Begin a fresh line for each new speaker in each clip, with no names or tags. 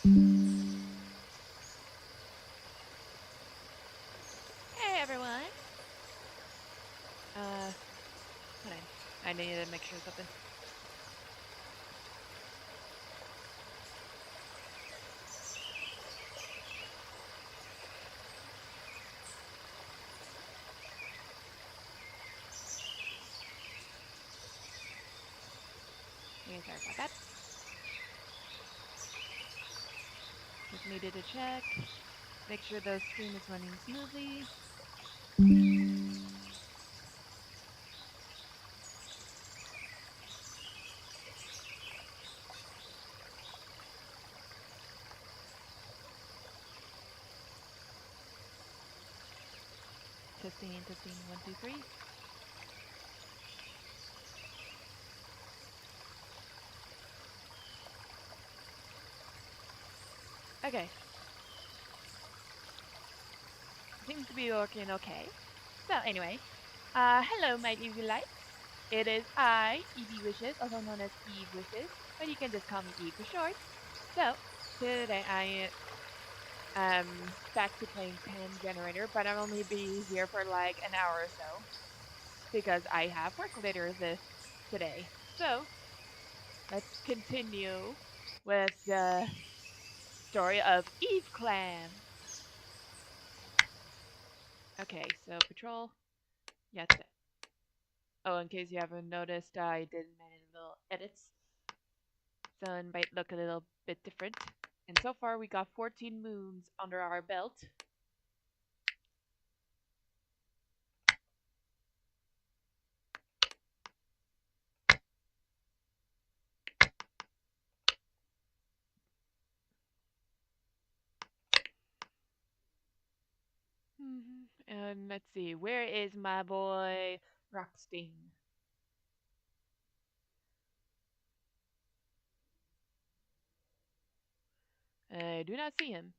Hey everyone. Hold on. I need to make sure something. Okay, sorry about that. Just needed to check. Make sure the stream is running smoothly. Testing, testing, 1, 2, 3. Okay. Seems to be working okay. So anyway, hello my Evie lights. It is I, Evie Wishes, also known as Eve Wishes, but you can just call me Eve for short. So today I am back to playing Pan Generator, but I'll only be here for like an hour or so because I have work later this today. So let's continue with the story of Eve Clan. Okay, so patrol. Yeah, that's it. Oh, in case you haven't noticed, I did many little edits, so it might look a little bit different. And so far, we got 14 moons under our belt. And let's see, where is my boy Rockstein? I do not see him.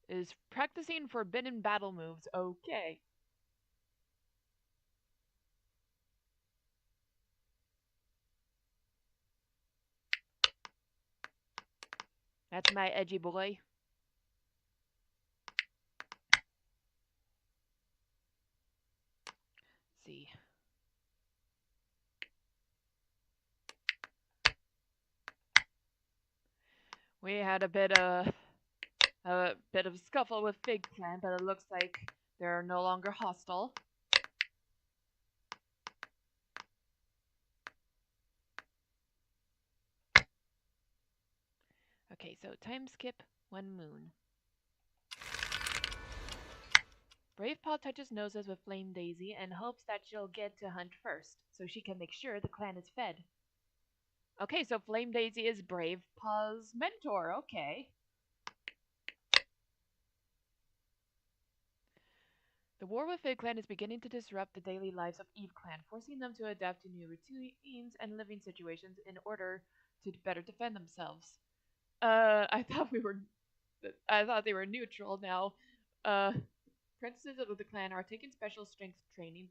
Is practicing forbidden battle moves. Okay. That's my edgy boy. Let's see. We had a bit of scuffle with Fig Clan, but it looks like they're no longer hostile. Okay, so time skip 1 moon. Brave Paw touches noses with Flame Daisy and hopes that she'll get to hunt first, so she can make sure the clan is fed. Okay, so Flame Daisy is Brave Paw's mentor. Okay. The war with Fig Clan is beginning to disrupt the daily lives of Eve Clan, forcing them to adapt to new routines and living situations in order to better defend themselves. I thought they were neutral now. Uh, Princesses of the clan are taking special strength training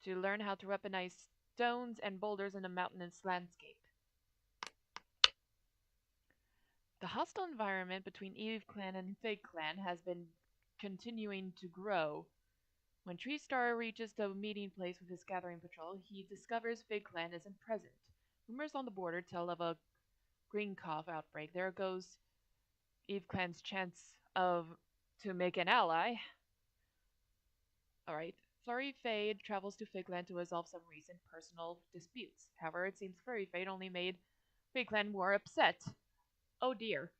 to learn how to weaponize stones and boulders in a mountainous landscape. The hostile environment between Eve Clan and Fig Clan has been continuing to grow. When Tree Star reaches the meeting place with his gathering patrol, he discovers Fig Clan isn't present. Rumors on the border tell of a green cough outbreak. There goes Eve Clan's chance of to make an ally. Alright. Flurry Fade travels to Figland to resolve some recent personal disputes. However, it seems Flurry Fade only made Figland more upset. Oh dear.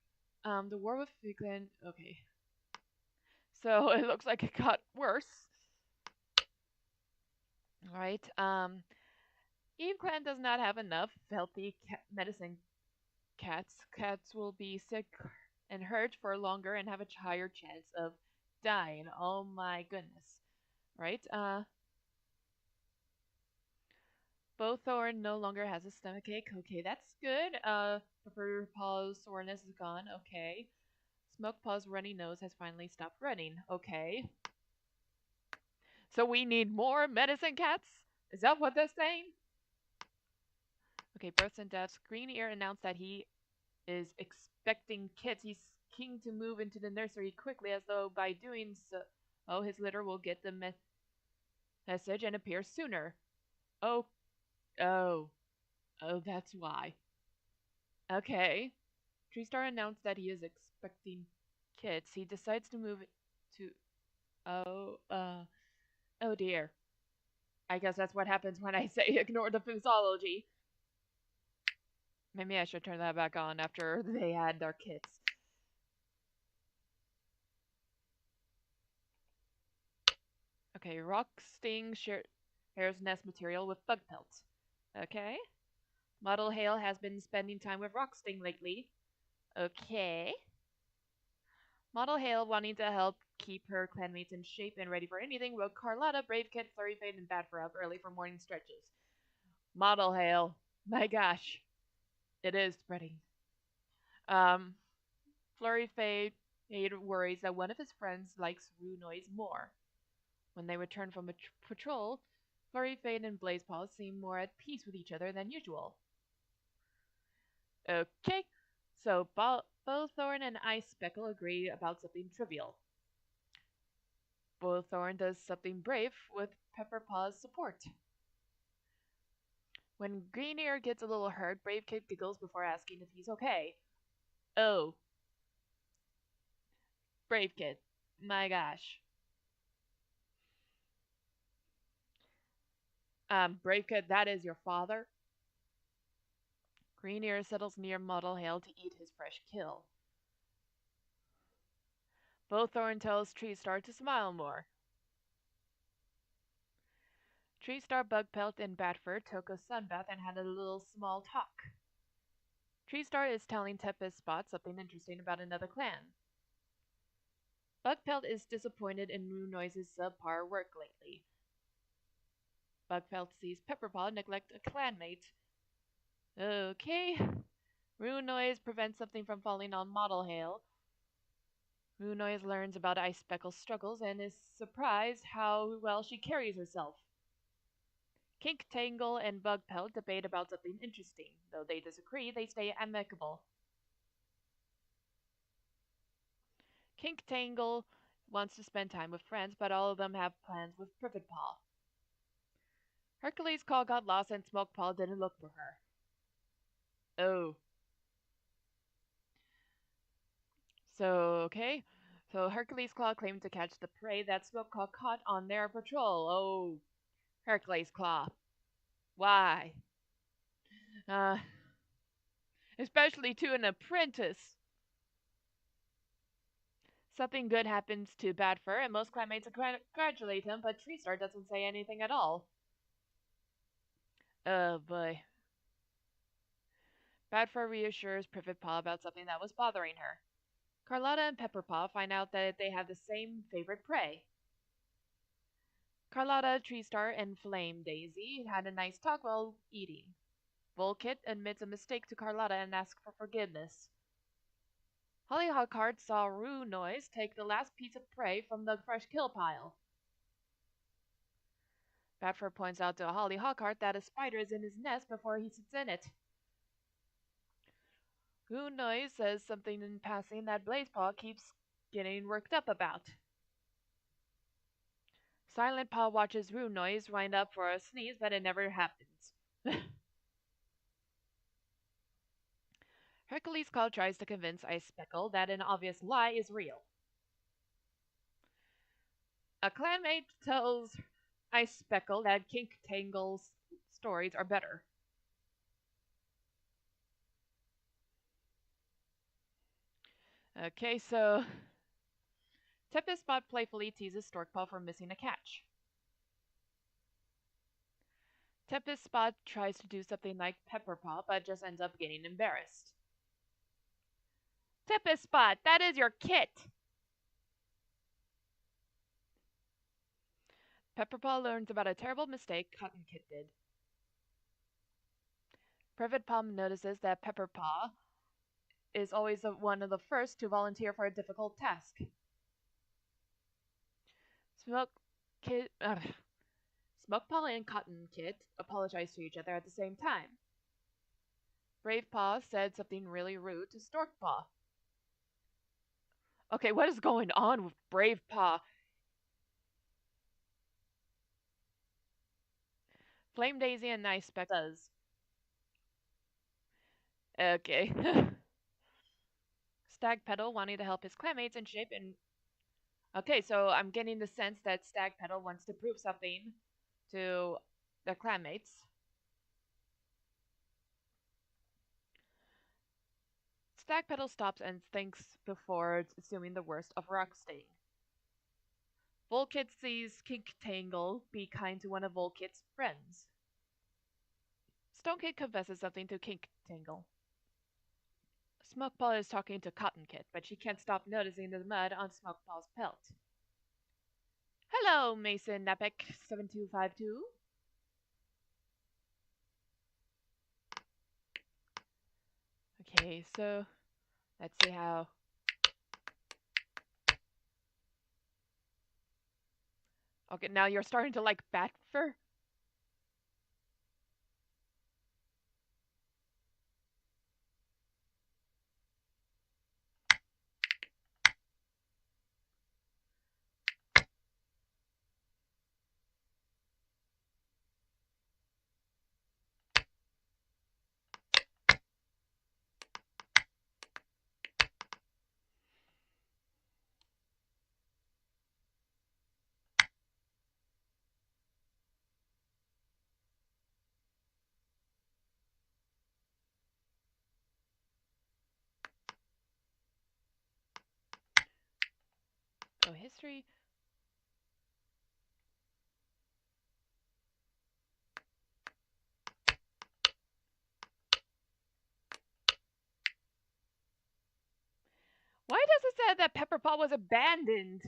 The war with Figland. Okay. So it looks like it got worse. Alright. Eve Clan does not have enough healthy medicine cats. Cats will be sick and hurt for longer and have a higher chance of dying. Oh my goodness. Right? Bowthorn no longer has a stomachache. Okay, that's good. Pepper Paw's soreness is gone. Okay. Smoke Paw's runny nose has finally stopped running. Okay. So we need more medicine cats? Is that what they're saying? Okay, births and deaths. Green Ear announced that he is expecting kids. He's keen to move into the nursery quickly, as though by doing so, oh, his litter will get the message and appear sooner. Oh, oh, oh, that's why. Okay. Treestar announced that he is expecting kids. He decides to move to. Oh, oh dear. I guess that's what happens when I say ignore the physiology. Maybe I should turn that back on after they had their kids. Okay, rock sting shares nest material with bug pelts. Okay. Model Hale has been spending time with rock sting lately. Okay. Model Hale, wanting to help keep her clanmates in shape and ready for anything, woke Carlotta, Brave Kid, Flurry Fade, and Badfer up early for morning stretches. Model Hale. My gosh. It is spreading. Um, Flurry Fade worries that one of his friends likes Rue Noise more. When they return from a patrol, Flurry Fade and Blazepaw seem more at peace with each other than usual. Okay, so Bowthorn and Ice Speckle agree about something trivial. Bowthorn does something brave with Pepperpaw's support. When Green Ear gets a little hurt, Brave Kid giggles before asking if he's okay. Oh, Brave Kid. My gosh. Brave Kid, that is your father? Green Ear settles near Model Hale to eat his fresh kill. Bowthorn tells Treestar to smile more. Treestar, Bugpelt, and Batfur took a sunbath and had a little small talk. Treestar is telling Tempest Spot something interesting about another clan. Bugpelt is disappointed in Rue Noise's subpar work lately. Bugpelt sees Pepperpaw neglect a clanmate. Okay. Rue Noise prevents something from falling on Model Hale. Rue Noise learns about Ice Speckle's struggles and is surprised how well she carries herself. Kink Tangle and Bugpelt debate about something interesting. Though they disagree, they stay amicable. Kink Tangle wants to spend time with friends, but all of them have plans with Privet Paw. Hercules' Call got lost and Smokepaw didn't look for her. Oh. Okay. So Hercules' Claw claimed to catch the prey that Smokepaw caught on their patrol. Oh, Hercules' Claw. Why? Uh, especially to an apprentice. Something good happens to Badfur, and most clanmates congratulate him, but Treestar doesn't say anything at all. Oh boy. Badfur reassures Privet Paw about something that was bothering her. Carlotta and Pepperpaw find out that they have the same favorite prey. Carlotta, Treestar, and Flame Daisy had a nice talk while eating. Volkit admits a mistake to Carlotta and asks for forgiveness. Hollyhockheart saw Rue Noise take the last piece of prey from the fresh kill pile. Badfur points out to Hollyhockheart that a spider is in his nest before he sits in it. Rue Noise says something in passing that Blazepaw keeps getting worked up about. Silent Paw watches Rue Noise wind up for a sneeze, but it never happens. Hercules' Claw tries to convince Ice Speckle that an obvious lie is real. A clanmate tells Ice Speckle that Kink Tangle's stories are better. Okay, so Tempest Spot playfully teases Storkpaw for missing a catch. Tempest Spot tries to do something like Pepperpaw, but just ends up getting embarrassed. Tempest Spot, that is your kit! Pepperpaw learns about a terrible mistake Cotton Kit did. Privet Palm notices that Pepperpaw is always one of the first to volunteer for a difficult task. Smoke Kid, Smokepaw and Cotton Kid apologized to each other at the same time. Brave Paw said something really rude to Stork Paw. Okay, what is going on with Brave Paw? Flame Daisy and Nice Speck does. Okay. Stag Petal wanting to help his clanmates in shape and okay, so I'm getting the sense that Stag Petal wants to prove something to the clanmates. Stag Petal stops and thinks before assuming the worst of Rockstain. Volkit sees Kink Tangle be kind to one of Volkit's friends. Stonekid confesses something to Kink Tangle. Smokepaw is talking to Cotton Kid, but she can't stop noticing the mud on Smokepaw's pelt. Hello, Mason Napek 7252. Okay, so let's see how. Okay, now you're starting to like bat fur. Oh, history. Why does it say that Pepperpaw was abandoned?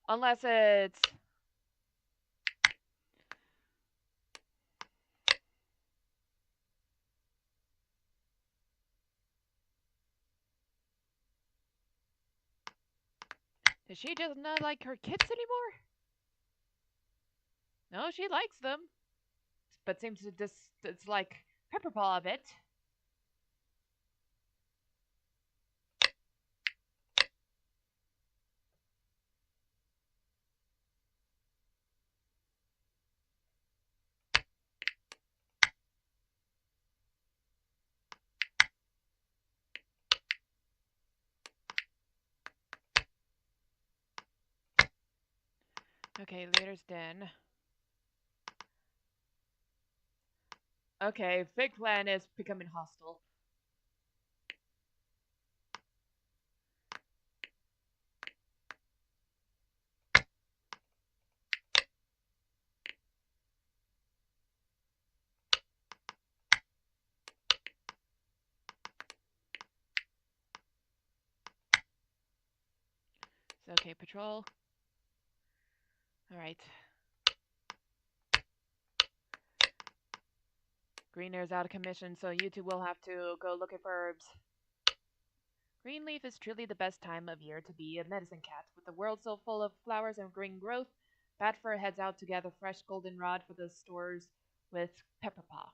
Unless it's. Does she just not like her kids anymore? No, she likes them. But seems to dislike Pepperpaw a bit. Okay, Leader's Den. Okay, Fig Clan is becoming hostile. So, okay, patrol. Alright. Greener's out of commission, so you two will have to go looking for herbs. Greenleaf is truly the best time of year to be a medicine cat. With the world so full of flowers and green growth, Batfur heads out to gather fresh goldenrod for the stores with Pepperpaw.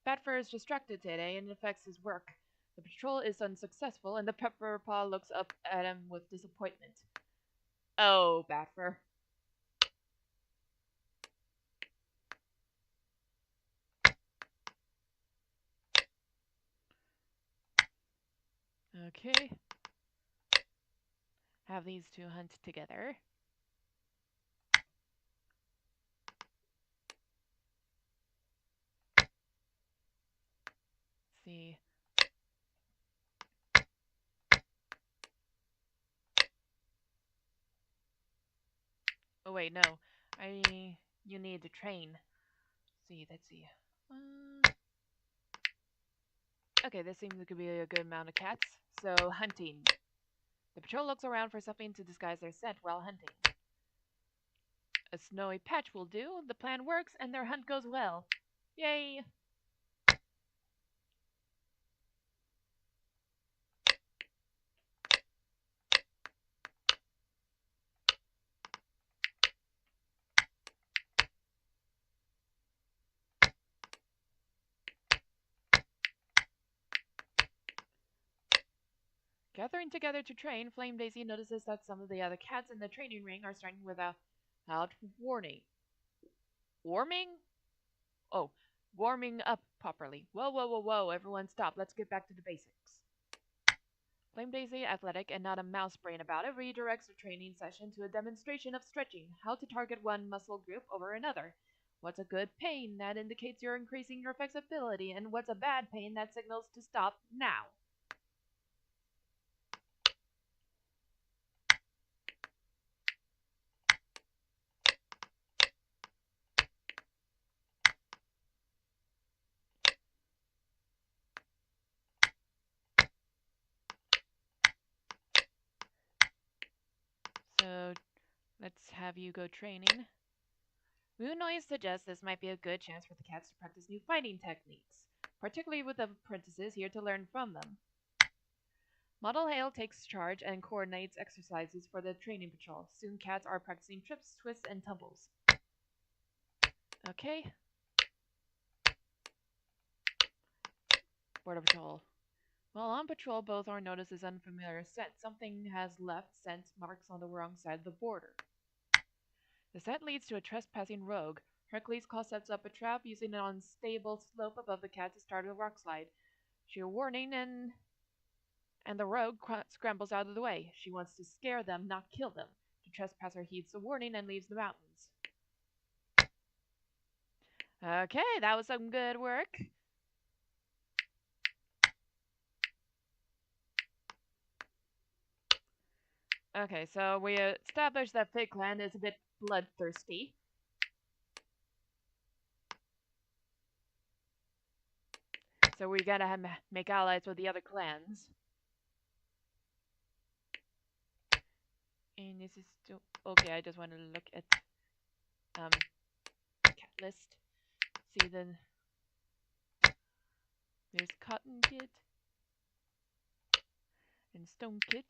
Batfur is distracted today and it affects his work. The patrol is unsuccessful and the Pepperpaw looks up at him with disappointment. Oh, Batfur. Okay. Have these two hunt together. See. Oh wait, no. You need to train. Let's see. Okay, this seems to be a good amount of cats. So, hunting. The patrol looks around for something to disguise their scent while hunting. A snowy patch will do. The plan works and their hunt goes well. Yay! Gathering together to train, Flame Daisy notices that some of the other cats in the training ring are starting without warning. Warming? Oh, warming up properly. Whoa, whoa, whoa, whoa, everyone stop. Let's get back to the basics. Flame Daisy, athletic and not a mouse brain about it, redirects the training session to a demonstration of stretching, how to target one muscle group over another. What's a good pain? That indicates you're increasing your flexibility, and what's a bad pain? That signals to stop now. So let's have you go training. Moo Noise suggests this might be a good chance for the cats to practice new fighting techniques, particularly with the apprentices here to learn from them. Model Hale takes charge and coordinates exercises for the training patrol. Soon cats are practicing trips, twists, and tumbles. Okay. Border Patrol. While on patrol, both are notices unfamiliar scent. Something has left scent marks on the wrong side of the border. The scent leads to a trespassing rogue. Hercules sets up a trap using an unstable slope above the cat to start a rock slide. She a warning and the rogue scrambles out of the way. She wants to scare them, not kill them. The trespasser heeds the warning and leaves the mountains. Okay, that was some good work. Okay, so we established that Fig Clan is a bit bloodthirsty. So we gotta make allies with the other clans. And this is still okay. I just want to look at cat list. See there's Cotton Kid and Stone Kid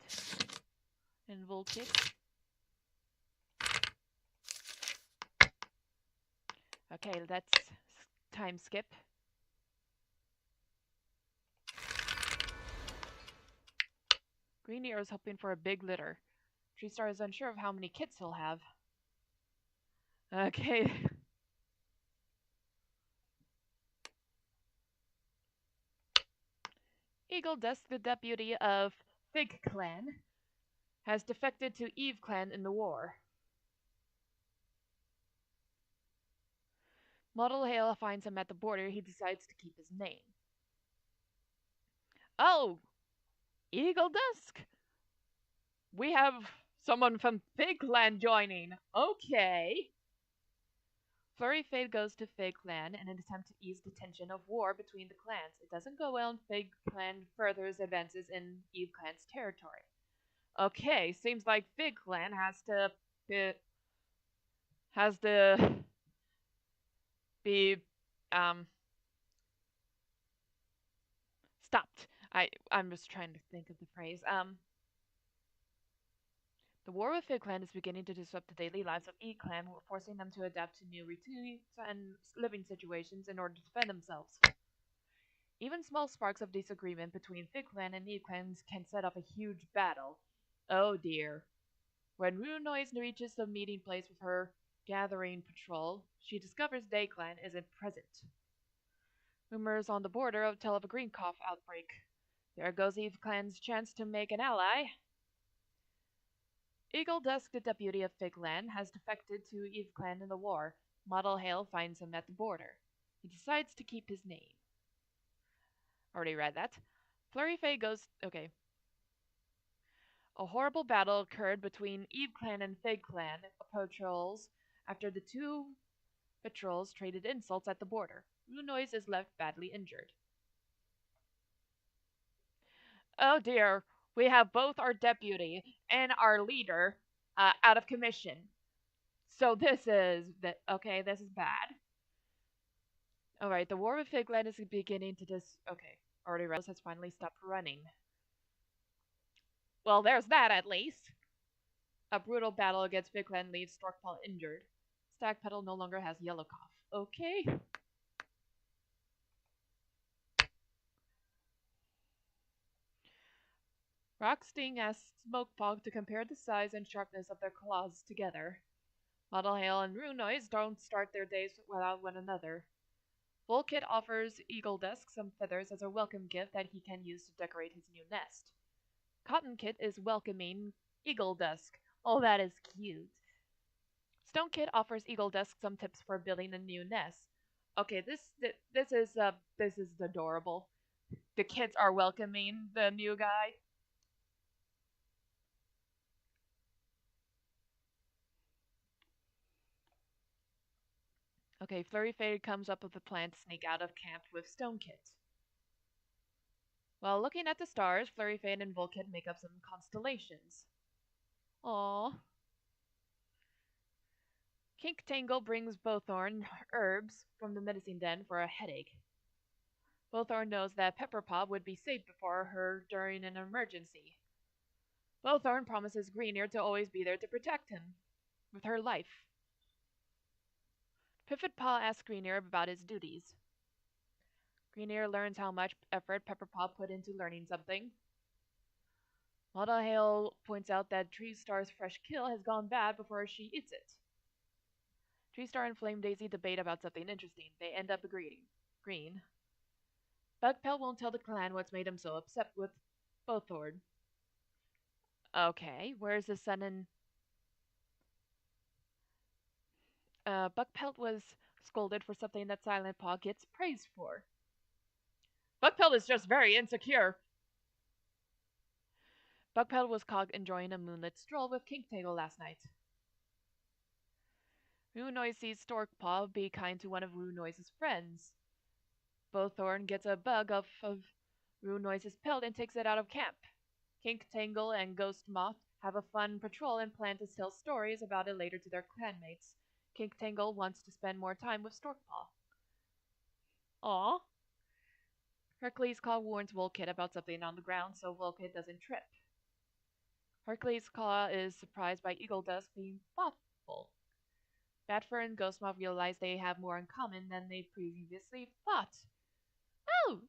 and Wool Kid. Okay, let's time skip. Green Arrow's hoping for a big litter. Tree Star is unsure of how many kits he'll have. Okay. Eagle Dusk, the deputy of Fig Clan, has defected to Eve Clan in the war. Model Hale finds him at the border. He decides to keep his name. Oh, Eagle Dusk! We have someone from Fig Clan joining. Okay. Flurry Fade goes to Fig Clan in an attempt to ease the tension of war between the clans. It doesn't go well, and Fig Clan furthers advances in Eve Clan's territory. Okay, seems like Fig Clan has to be stopped. I'm just trying to think of the phrase. The war with Fig Clan is beginning to disrupt the daily lives of E Clan, forcing them to adapt to new routines and living situations in order to defend themselves. Even small sparks of disagreement between Fig Clan and E Clans can set off a huge battle. Oh dear. When Rue Noise reaches the meeting place with her gathering patrol, she discovers Day Clan isn't present. Rumors on the border tell of a green cough outbreak. There goes Eve Clan's chance to make an ally. Eagle Dusk, the deputy of Fig Clan, has defected to Eve Clan in the war. Model Hale finds him at the border. He decides to keep his name. Already read that. Flurry Fay goes. Okay. A horrible battle occurred between Eve Clan and Fig Clan patrols after the two patrols traded insults at the border. Runoise is left badly injured. Oh dear, we have both our deputy and our leader out of commission. So this is okay. This is bad. All right, the war with Figland is beginning to Okay, already Rose has finally stopped running. Well, there's that at least. A brutal battle against Figland leaves Storkpaw injured. Stagpetal no longer has yellow cough. Okay. Rocksting asks Smokepog to compare the size and sharpness of their claws together. Model Hail and Rune Noise don't start their days without one another. Volkit offers Eagle Dusk some feathers as a welcome gift that he can use to decorate his new nest. Cotton Kit is welcoming Eagle Dusk. Oh, that is cute. Stone Kit offers Eagle Dusk some tips for building a new nest. Okay, this is adorable. The kids are welcoming the new guy. Okay, Flurry Fade comes up with a plan to sneak out of camp with Stone Kit. While looking at the stars, Flurry Fade and Volkit make up some constellations. Aww. Kink Tangle brings Bowthorn herbs from the medicine den for a headache. Bowthorn knows that Pepperpop would be safe before her during an emergency. Bowthorn promises Greenear to always be there to protect him with her life. Pipitpaw asks Greenear about his duties. Greenear learns how much effort Pepperpop put into learning something. Hale points out that Tree Star's fresh kill has gone bad before she eats it. Tree Star and Flame Daisy debate about something interesting. They end up agreeing. Green. Bugpelt won't tell the clan what's made him so upset with Bowthorn. Okay, where's the sun and Buckpelt was scolded for something that Silent Paw gets praised for. Buckpelt is just very insecure. Buckpelt was caught enjoying a moonlit stroll with Kinktangle last night. Runoise sees Storkpaw be kind to one of Runoise's friends. Bowthorn gets a bug off of Runoise's pelt and takes it out of camp. Kinktangle and Ghost Moth have a fun patrol and plan to tell stories about it later to their clanmates. Kinktangle wants to spend more time with Storkpaw. Aw. Hercules' Claw warns Volkit about something on the ground so Volkit doesn't trip. Hercules' Claw is surprised by Eagle Dusk being thoughtful. Batfur and Ghostmoth realize they have more in common than they previously thought. Oh!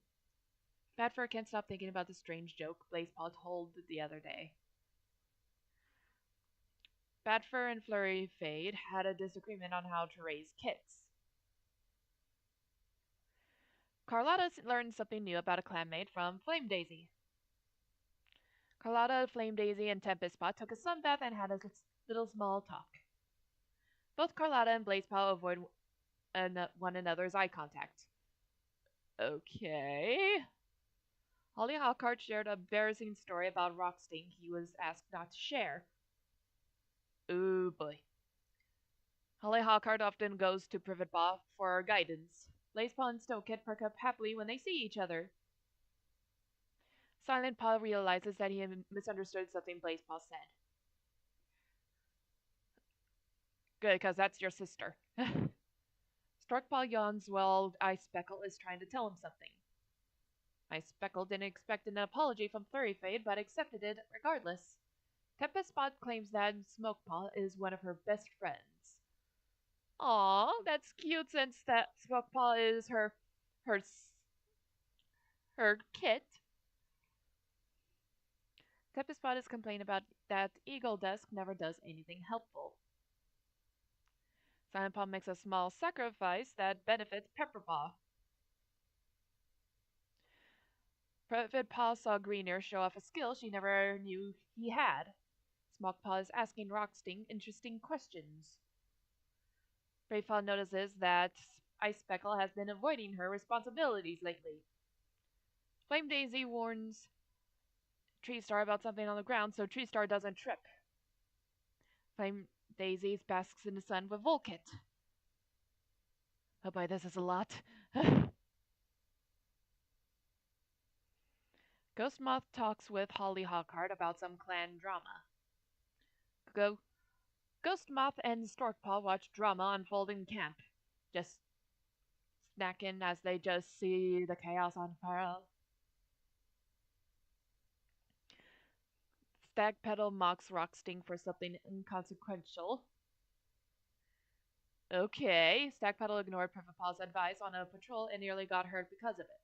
Batfur can't stop thinking about the strange joke Blazepaw told the other day. Batfur and Flurry Fade had a disagreement on how to raise kits. Carlotta learned something new about a clanmate from Flame Daisy. Carlotta, Flame Daisy, and Tempest Spot took a sunbath and had a little small talk. Both Carlotta and Blazepaw avoid one another's eye contact. Okay. Holly Hawkheart shared an embarrassing story about Rocksting he was asked not to share. Ooh boy. Holly Hawkheart often goes to Privetpaw for guidance. Blazepaw and Snowkit perk up happily when they see each other. Silent Paw realizes that he misunderstood something Blazepaw said. Good, because that's your sister. Storkpaw yawns while Ice Speckle is trying to tell him something. Ice Speckle didn't expect an apology from Flurryfade, but accepted it regardless. Tempest Spot claims that Smokepaw is one of her best friends. Aw, that's cute since that Smokepaw is her her kit. Tempest Spot is complaining about that Eagle Dusk never does anything helpful. Silent Paw makes a small sacrifice that benefits Pepperpaw. Private Paw saw Greener show off a skill she never knew he had. Smokepaw is asking Rocksting interesting questions. Bravepaw notices that Ice Speckle has been avoiding her responsibilities lately. Flame Daisy warns Tree Star about something on the ground so Tree Star doesn't trip. Flame Daisy basks in the sun with Volkit. Oh boy, this is a lot. Ghost Moth talks with Holly Hawkheart about some clan drama. Ghost Moth and Storkpaw watch drama unfold in camp, just snacking as they just see the chaos unfurl. Stagpetal mocks Rocksting for something inconsequential. Okay, Stagpetal ignored Purplepaw's advice on a patrol and nearly got hurt because of it.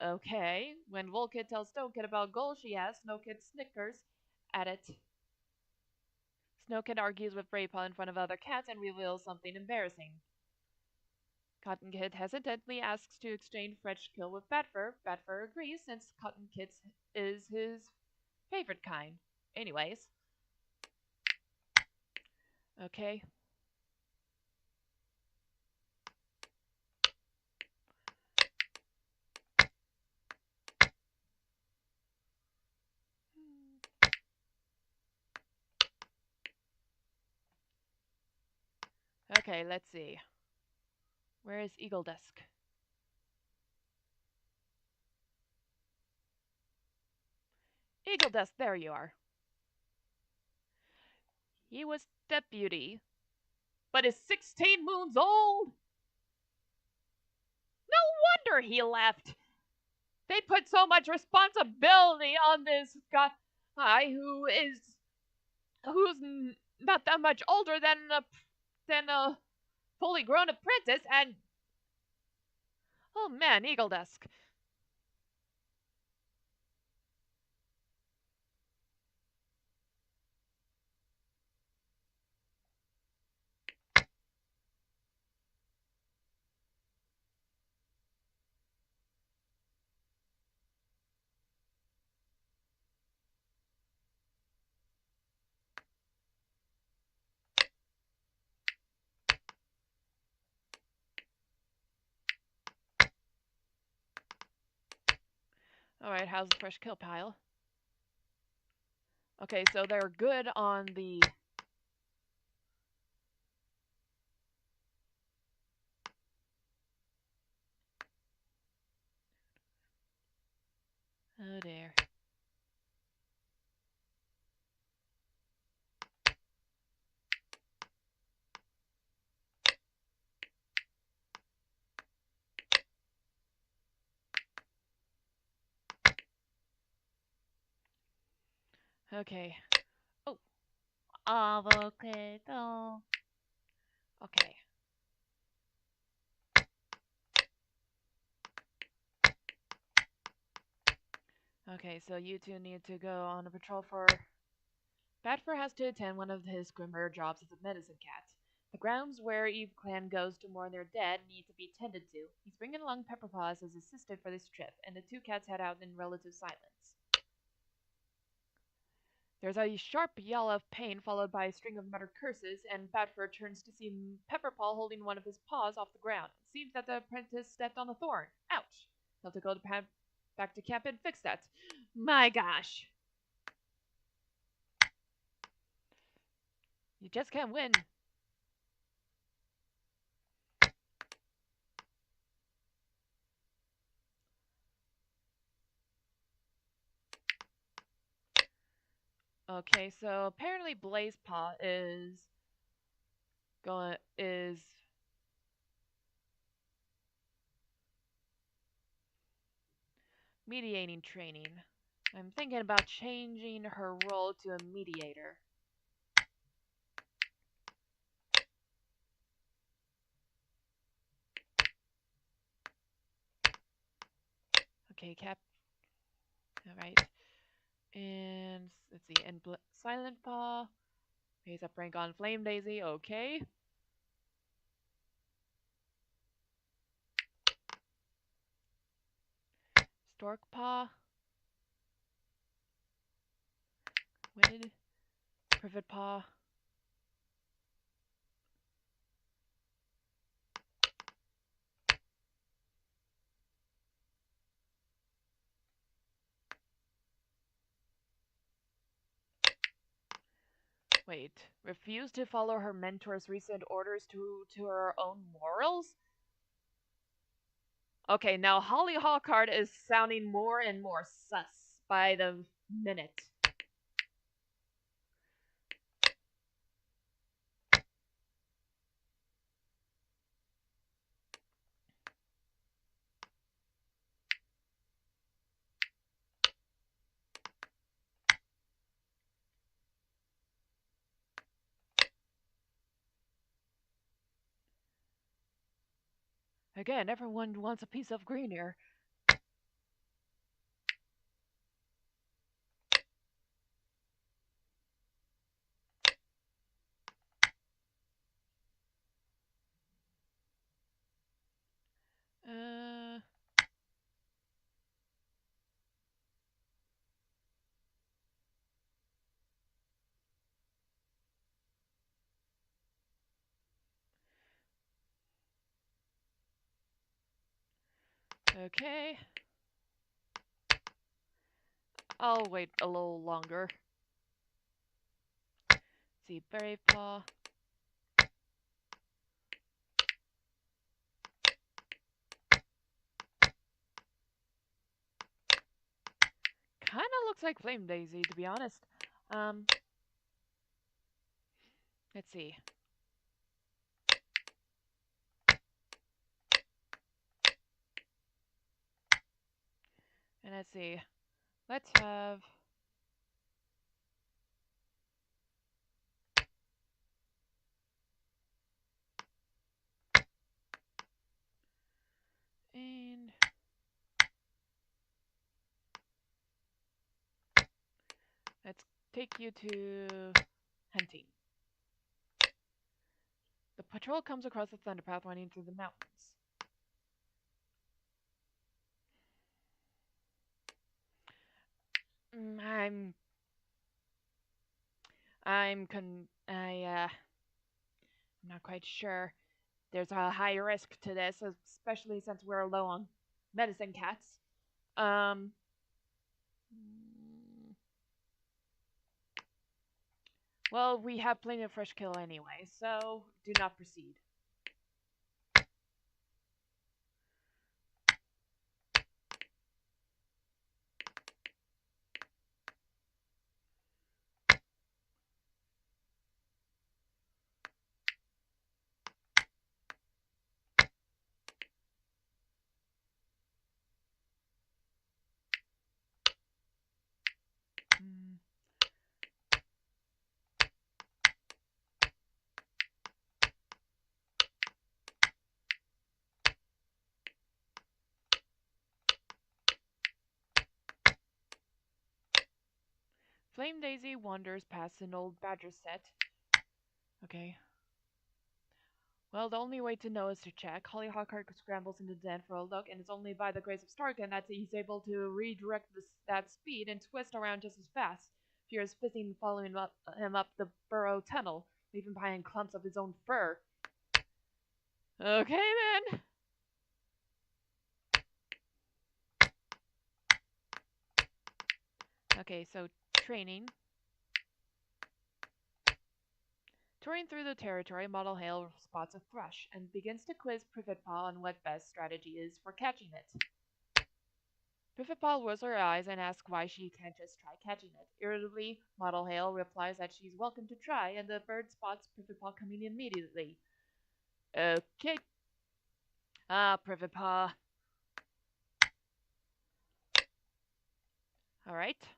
Okay. When Volkit tells Snowkid about goals she has, Snowkid snickers at it. Snowkid argues with Raypaw in front of other cats and reveals something embarrassing. Cotton Kid hesitantly asks to exchange fresh kill with Batfur. Batfur agrees since Cotton Kid is his favorite kind. Anyways, okay. Okay, let's see. Where is Eagle Dusk? Eagle Dusk, there you are. He was deputy, but is 16 moons old. No wonder he left. They put so much responsibility on this guy who's not that much older than a fully grown apprentice, and oh man, Eagle Dusk. All right, how's the fresh kill pile? Okay, so they're good on the. Oh dear. Okay. Oh, avocado. Okay. Okay, so you two need to go on a patrol for. Badfer has to attend one of his grimmer jobs as a medicine cat. The grounds where Eve Clan goes to mourn their dead need to be tended to. He's bringing along Pepperpaw as his assistant for this trip, and the two cats head out in relative silence. There's a sharp yell of pain followed by a string of muttered curses, and Badfer turns to see Pepperpaw holding one of his paws off the ground. It seems that the apprentice stepped on a thorn. Ouch! He'll have to go back to camp and fix that. My gosh! You just can't win. Okay, so apparently Blazepaw is mediating training. I'm thinking about changing her role to a mediator. Okay, Cap. All right. And let's see. And Silent Paw. Pays up rank on Flame Daisy. Okay. Stork Paw. Witted. Privet Paw. Wait. Refuse to follow her mentor's recent orders to her own morals? Okay, now Holly Hawkard is sounding more and more sus by the minute. Again, everyone wants a piece of green here. Okay, I'll wait a little longer. See, Berry Paw. Kinda looks like Flame Daisy, to be honest. Um, let's see. And let's see. Let's have. And let's take you to hunting. The patrol comes across the thunderpath running through the mountains. Mm, I'm not quite sure. There's a high risk to this, especially since we're low on medicine cats. Um, mm, well, we have plenty of fresh kill anyway, so do not proceed. Mm. Flame Daisy wanders past an old badger set. Okay. Well, the only way to know is to check. Holly Hawkheart scrambles into the den for a look, and it's only by the grace of Starkin that he's able to redirect that speed and twist around just as fast. Fear is fizzing following him up the burrow tunnel, leaving behind clumps of his own fur. Okay, then. Okay, so training. Touring through the territory, Model Hale spots a thrush and begins to quiz Privetpaw on what best strategy is for catching it. Privetpaw rolls her eyes and asks why she can't just try catching it. Irritably, Model Hale replies that she's welcome to try, and the bird spots Privetpaw coming immediately. Okay. Privetpaw. Alright.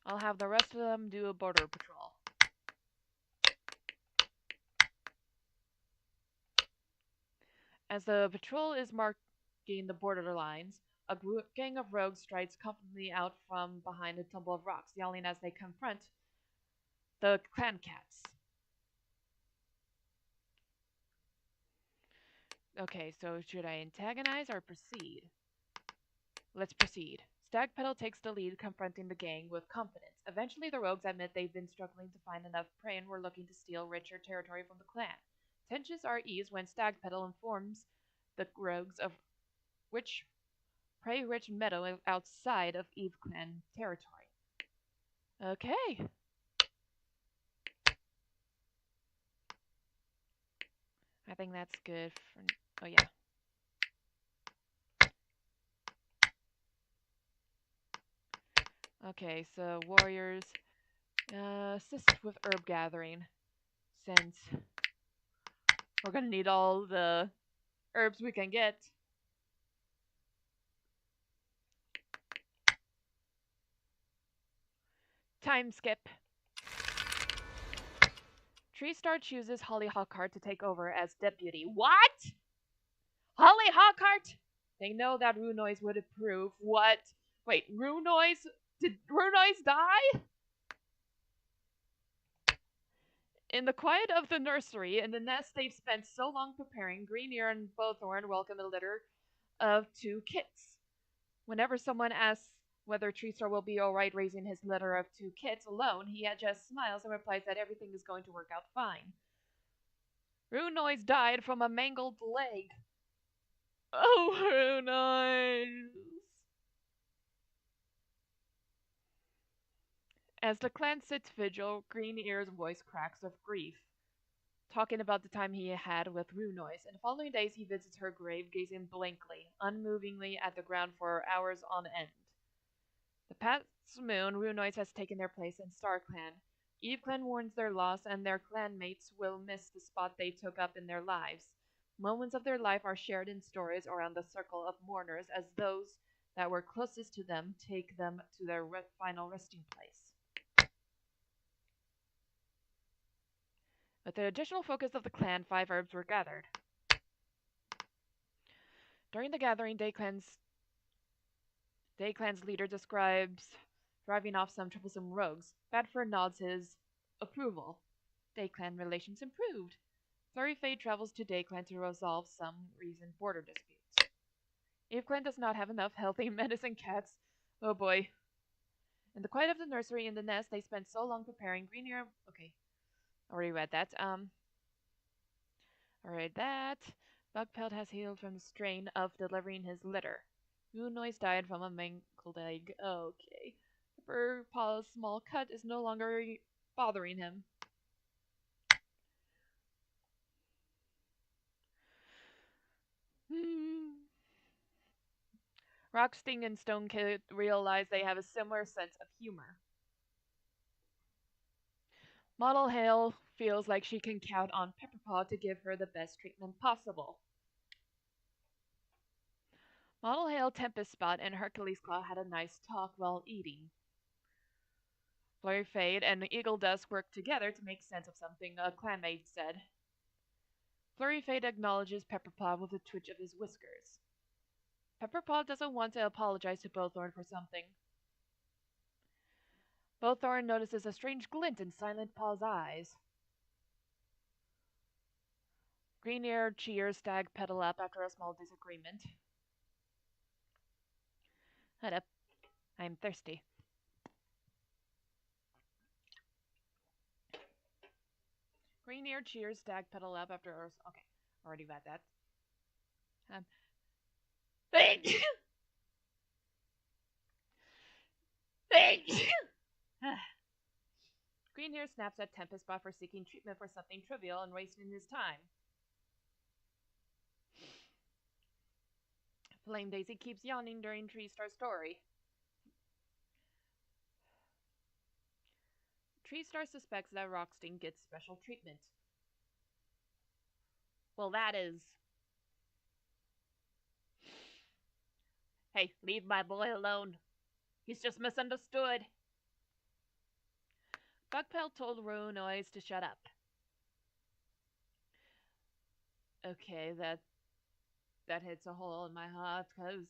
I'll have the rest of them do a border patrol. As the patrol is marking the border lines, a gang of rogues strides confidently out from behind a tumble of rocks, yelling as they confront the clan cats. Okay, so should I antagonize or proceed? Let's proceed. Stagpedal takes the lead, confronting the gang with confidence. Eventually, the rogues admit they've been struggling to find enough prey and were looking to steal richer territory from the clan. Tensions are eased when Stagpedal informs the rogues of which prey-rich meadow outside of Eve clan territory. Okay. I think that's good for. Oh, yeah. Okay, so warriors assist with herb gathering since we're gonna need all the herbs we can get. Time skip. Treestar chooses Holly Hawkheart to take over as deputy. What? Holly Hawkheart? They know that Runoise would approve. What? Wait, Runoise? Did Runoise die? In the quiet of the nursery, in the nest they've spent so long preparing, Greenear and Bowthorn welcome a litter of two kits. Whenever someone asks whether Treestar will be alright raising his litter of two kits alone, he just smiles and replies that everything is going to work out fine. Runoise died from a mangled leg. Oh, Runoise! As the clan sits vigil, Green Ear's voice cracks with grief, talking about the time he had with Runoise. In the following days, he visits her grave, gazing blankly, unmovingly at the ground for hours on end. The past moon, Runoise has taken their place in StarClan. EveClan mourns their loss, and their clanmates will miss the spot they took up in their lives. Moments of their life are shared in stories around the circle of mourners as those that were closest to them take them to their final resting place. With the additional focus of the clan, 5 herbs were gathered. During the gathering, Day Clan's leader describes driving off some troublesome rogues. Badfur nods his approval. Day-Clan relations improved. Flurryfade travels to Day-Clan to resolve some recent border disputes. Eve-Clan does not have enough healthy medicine cats. Oh boy. In the quiet of the nursery in the nest, they spent so long preparing green ear. Okay, already read that. Alright, that. Bugpelt has healed from the strain of delivering his litter. Moonnoise died from a mangled egg. Okay. Paw's small cut is no longer bothering him. Rocksting and Stone Kid realize they have a similar sense of humor. Model Hale feels like she can count on Pepperpaw to give her the best treatment possible. Model Hale, Tempest Spot, and Hercules Claw had a nice talk while eating. Flurry Fade and Eagle Dusk worked together to make sense of something a clanmate said. Flurry Fade acknowledges Pepperpaw with a twitch of his whiskers. Pepperpaw doesn't want to apologize to Bowthorn for something. Bowthorn notices a strange glint in Silent Paw's eyes. Green Ear cheers Stag Pedal up after a small disagreement. Shut up. I'm thirsty. Green Ear cheers Stag Pedal up after... Okay, already read that. Um, Green Ear snaps at Tempest Spot for seeking treatment for something trivial and wasting his time. Flame Daisy keeps yawning during Tree Star's story. Tree Star suspects that Rocksting gets special treatment. Well, that is... Hey, leave my boy alone. He's just misunderstood. Bugpelt told Runoise to shut up. Okay, that hits a hole in my heart because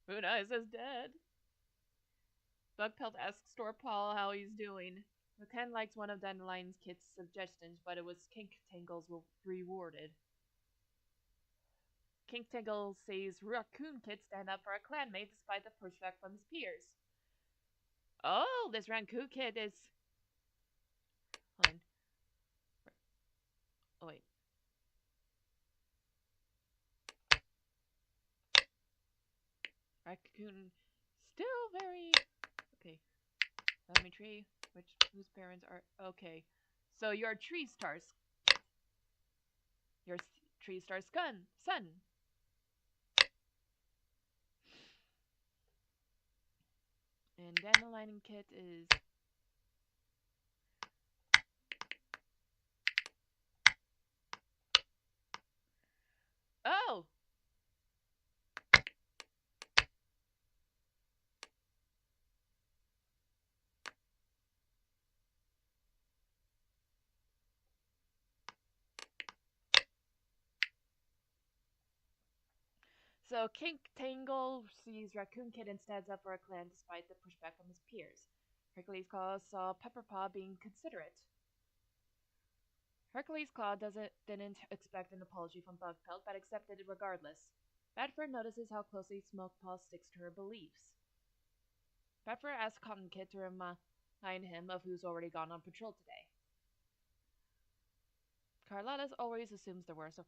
Runoise is dead. Bugpelt asks Storpaw how he's doing. McCann likes one of Dandelion's Kit's suggestions, but it was Kink Tangle's rewarded. Kink Tangle sees Raccoon Kit stand up for a clanmate despite the pushback from his peers. Oh, this Raccoon Kit is... Hold on. Oh, wait. Raccoon still very... Okay. Family tree, whose parents are... Okay. So you're Tree Star's... You're Tree Star's son. And Dandelion Kit is... Oh! So Kink Tangle sees Raccoon Kid and stands up for a clan despite the pushback from his peers. Hercules Claw saw Pepperpaw being considerate. Hercules Claw didn't expect an apology from Bugpelt, but accepted it regardless. Badfur notices how closely Smokepaw sticks to her beliefs. Badfur asks Cotton Kid to remind him of who's already gone on patrol today. Carlotta always assumes the worst of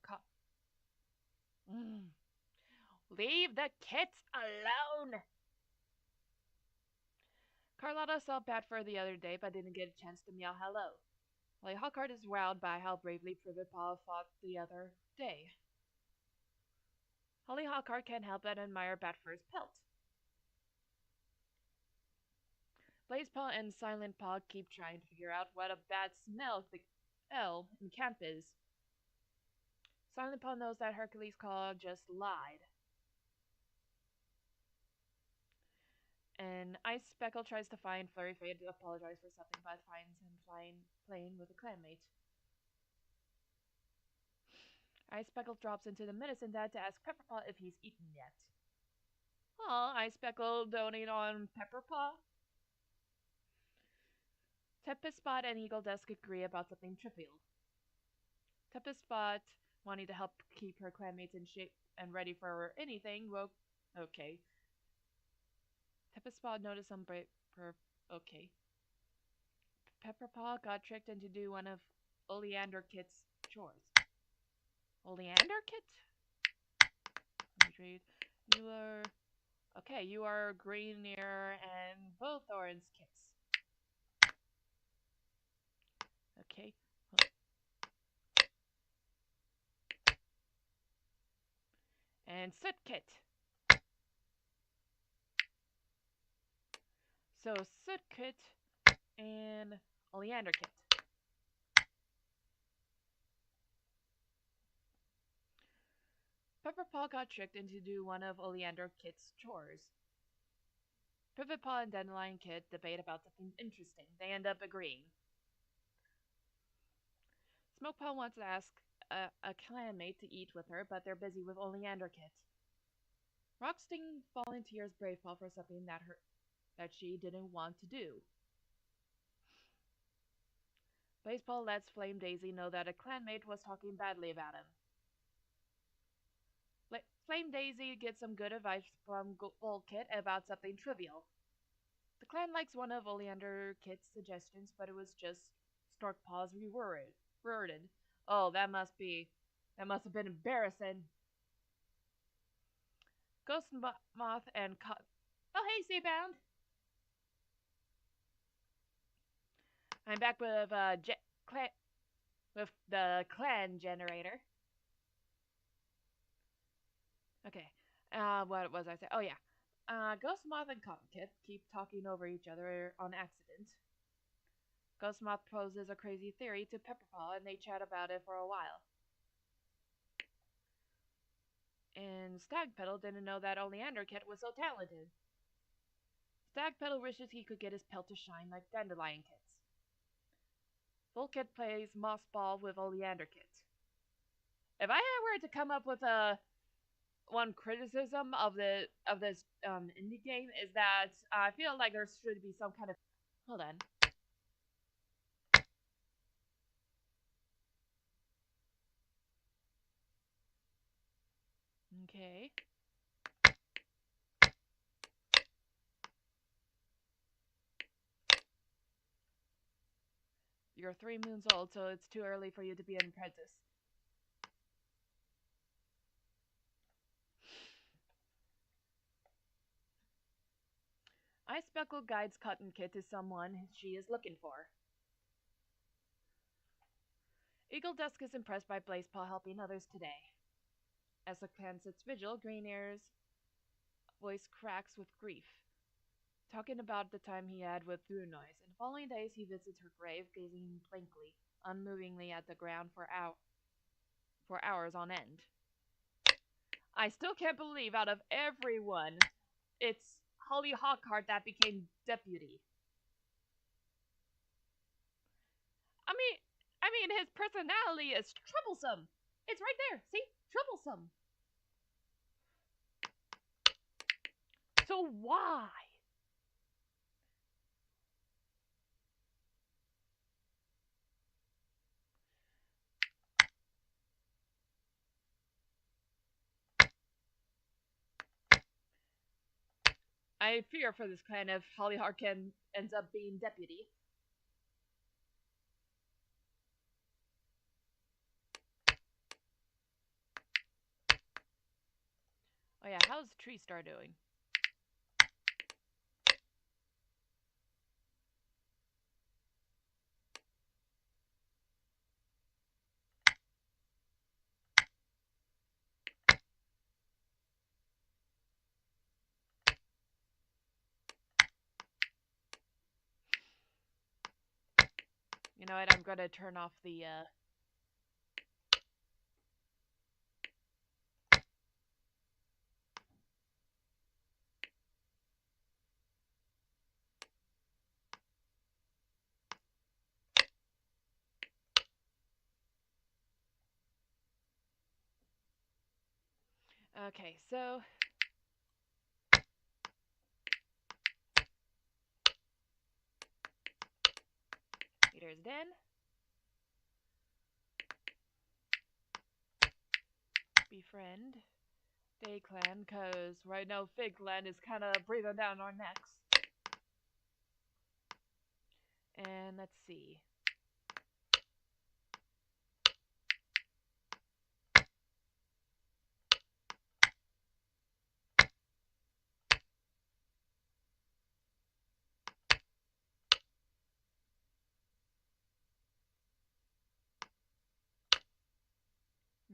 Mm. Leave the kits alone! Carlotta saw Patfur the other day, but didn't get a chance to meow hello. Holly Hawkheart is wowed by how bravely Privet Paw fought the other day. Holly Hawkheart can't help but admire Patfur's pelt. Blazepaw and Silent Paw keep trying to figure out what a bad smell the L in camp is. Silent Paw knows that Hercules' Claw just lied. And Ice Speckle tries to find Flurry Fade to apologize for something, but finds him playing with a clanmate. Ice Speckle drops into the medicine dad to ask Pepperpaw if he's eaten yet. Aw, Ice Speckle doting on Pepperpaw. Tempest Spot and Eagle Dusk agree about something trivial. Tempest Spot, wanting to help keep her clanmates in shape and ready for anything, woke. Okay. Tempest Spot noticed some okay. Pepperpaw got tricked into do one of Oleander Kit's chores. Oleander Kit? Let me read. You are. Okay, you are Greenier and both Orange Kits. Okay. And Soot Kit. So Soot Kit and Oleander Kit. Pepperpaw got tricked into do one of Oleander Kit's chores. Privetpaw and Dandelion Kit debate about something interesting. They end up agreeing. Smokepaw wants to ask a clanmate to eat with her, but they're busy with Oleander Kit. Rocksting volunteers Bravepaw for something that she didn't want to do. Blazepaw lets Flame Daisy know that a clanmate was talking badly about him. Flame Daisy gets some good advice from Volkit about something trivial. The clan likes one of Oleander Kit's suggestions, but it was just Storkpaw's reworded. Oh, that must have been embarrassing. Ghost Moth and Oh, hey, Seabound! I'm back with with the clan generator. Okay. What was I saying? Oh yeah. Ghost Moth and Cotton Kit keep talking over each other on accident. Ghost Moth poses a crazy theory to Pepperpaw, and they chat about it for a while. And Stagpetal didn't know that Oleander Kit was so talented. Stagpetal wishes he could get his pelt to shine like Dandelion Kit's. Volkit plays Moss Ball with Oleander Kit. If I were to come up with one criticism of this indie game is that I feel like there should be some kind of hold on. Okay. You're 3 moons old, so it's too early for you to be an apprentice. Ice Speckle guides Cotton Kit to someone she is looking for. Eagle Dusk is impressed by Blazepaw helping others today. As the clan sits vigil, Green Air's voice cracks with grief, talking about the time he had with Blue Noise. In the following days, he visits her grave, gazing blankly, unmovingly at the ground for hours on end. I still can't believe out of everyone, it's Holly Hawkheart that became deputy. I mean, his personality is troublesome. It's right there. See? Troublesome. So why? I fear for this clan if Holly Harkin ends up being deputy. yeah, how's Tree Star doing? You know what? I'm gonna turn off the. Okay, so leader's den. Befriend. Day Clan, cause right now Fig Clan is kind of breathing down our necks. And let's see.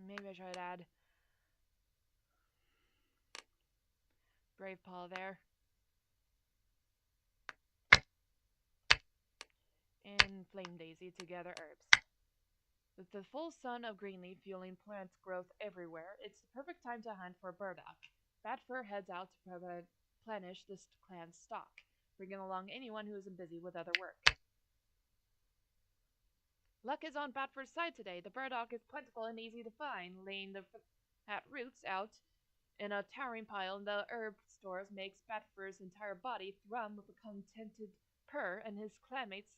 Maybe I should add Brave Paw there. And Flame Daisy to gather herbs. With the full sun of Greenleaf fueling plant growth everywhere, it's the perfect time to hunt for burdock. Batfur heads out to replenish this clan's stock, bringing along anyone who isn't busy with other work. Luck is on Batfur's side today. The burdock is plentiful and easy to find, laying the fat roots out in a towering pile in the herb stores makes Batfur's entire body thrum with a contented purr and his clanmates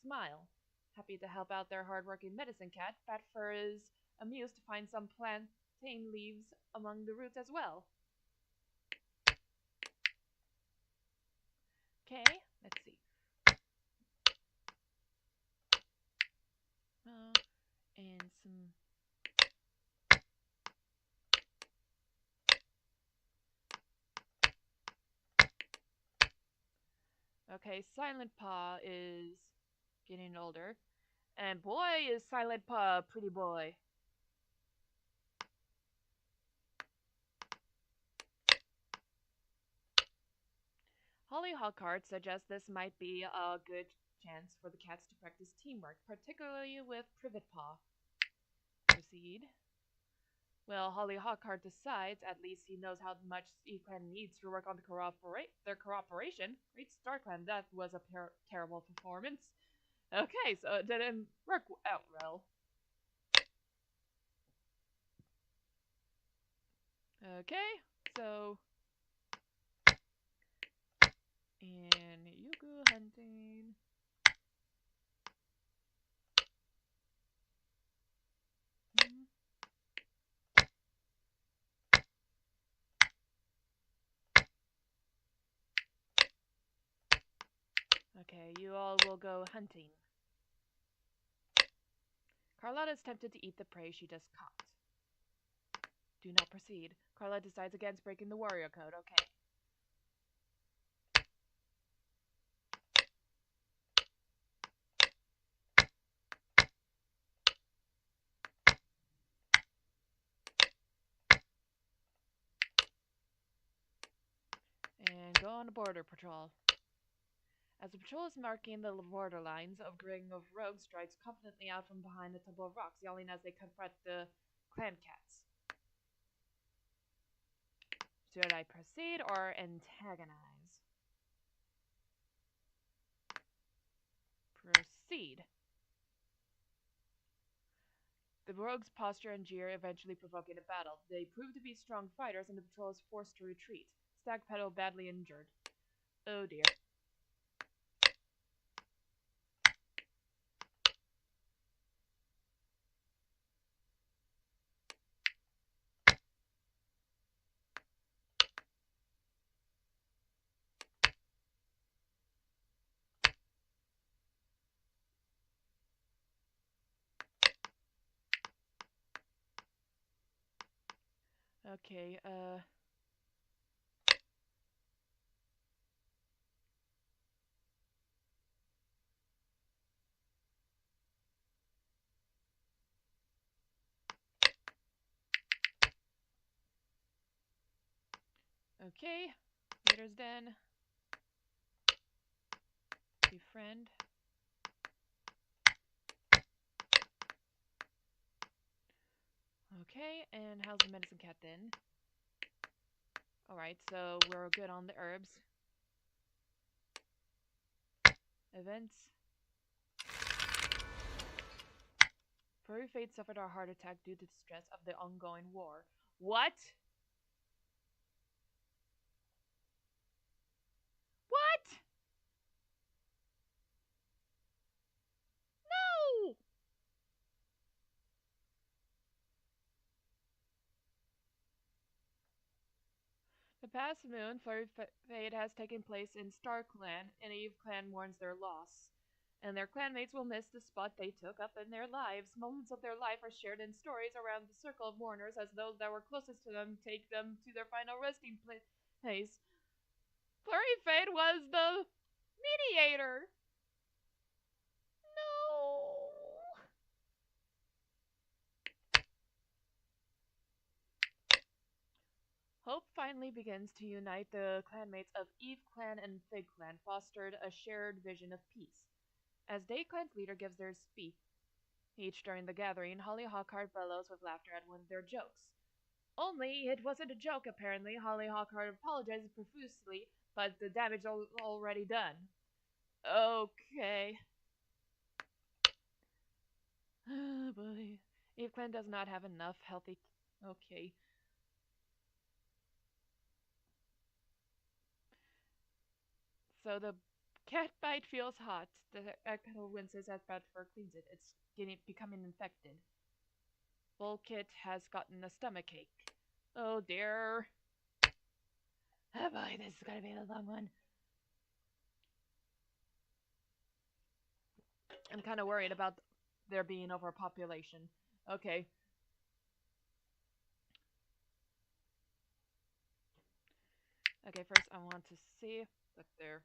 smile. Happy to help out their hard-working medicine cat, Batfur is amused to find some plantain leaves among the roots as well. Okay, let's see. And some. Okay, Silent Paw is getting older. And boy, is Silent Paw a pretty boy. Holly Hawkheart suggests this might be a good chance for the cats to practice teamwork, particularly with Privet Paw. Proceed. Well, Holly Hawkheart decides at least he knows how much E-Clan needs to work on their cooperation. Great Star Clan, that was a terrible performance. Okay, so it didn't work out well. Okay, so. And you go hunting. Hmm. Okay, you all will go hunting. Carlotta is tempted to eat the prey she just caught. Do not proceed. Carla decides against breaking the warrior code. Okay. And go on a border patrol. As the patrol is marking the border lines, a gang of rogues strides confidently out from behind a tumble of rocks, yelling as they confront the clan cats. Should I proceed or antagonize? Proceed. The rogues posture and jeer, eventually provoking a battle. They prove to be strong fighters, and the patrol is forced to retreat. Stagpetal badly injured. Oh dear. Okay, Okay. Leader's Den. Befriend. Okay, and how's the medicine cat then? Alright, so we're good on the herbs. Events. Furry Fate suffered a heart attack due to the stress of the ongoing war. What? What? No! The past moon, Flurry Fate has taken place in Star Clan, and Eve Clan mourns their loss. And their clanmates will miss the spot they took up in their lives. Moments of their life are shared in stories around the circle of mourners as those that were closest to them take them to their final resting place. Flurry Fate was the mediator. No. Hope finally begins to unite the clanmates of Eve Clan and Fig Clan, fostered a shared vision of peace. As Day Clan's leader gives their speech during the gathering, Holly Hawkheart bellows with laughter at one of their jokes. Only it wasn't a joke, apparently. Holly Hawkheart apologizes profusely, but the damage already done. Okay. Oh boy. Eve Clan does not have enough healthy. Okay. So the cat bite feels hot. The echo winces as Bradford cleans it. It's becoming infected. Volkit has gotten a stomachache. Oh dear. Oh boy, this is gonna be a long one. I'm kind of worried about there being overpopulation. Okay. Okay, first I want to see. Look there.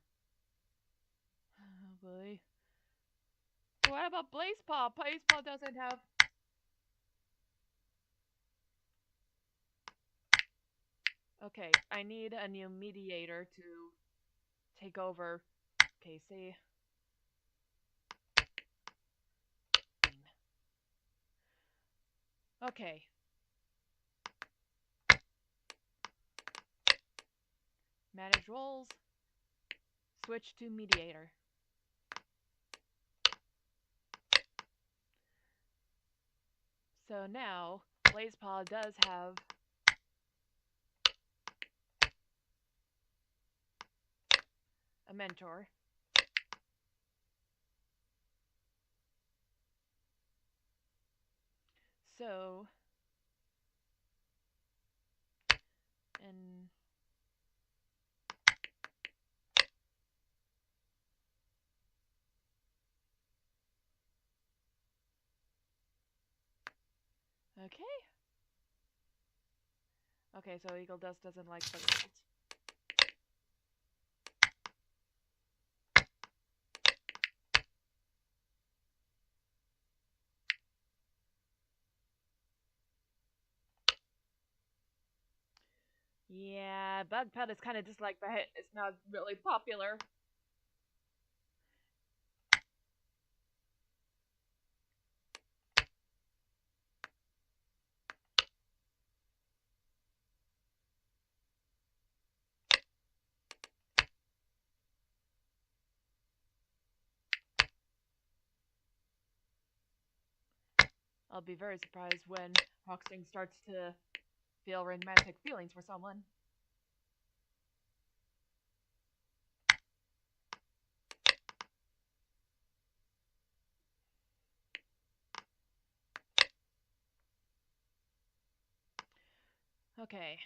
Oh boy. What about Blazepaw? Blazepaw doesn't have. Okay, I need a new mediator to take over. Okay, see. Okay. Manage roles. Switch to mediator. So now, Blazepaw does have a mentor. So, and okay. Okay, so Eagle Dust doesn't like the result. Yeah, Bug Pet is kind of disliked, but it's not really popular. I'll be very surprised when Rocksting starts to feel romantic feelings for someone. Okay.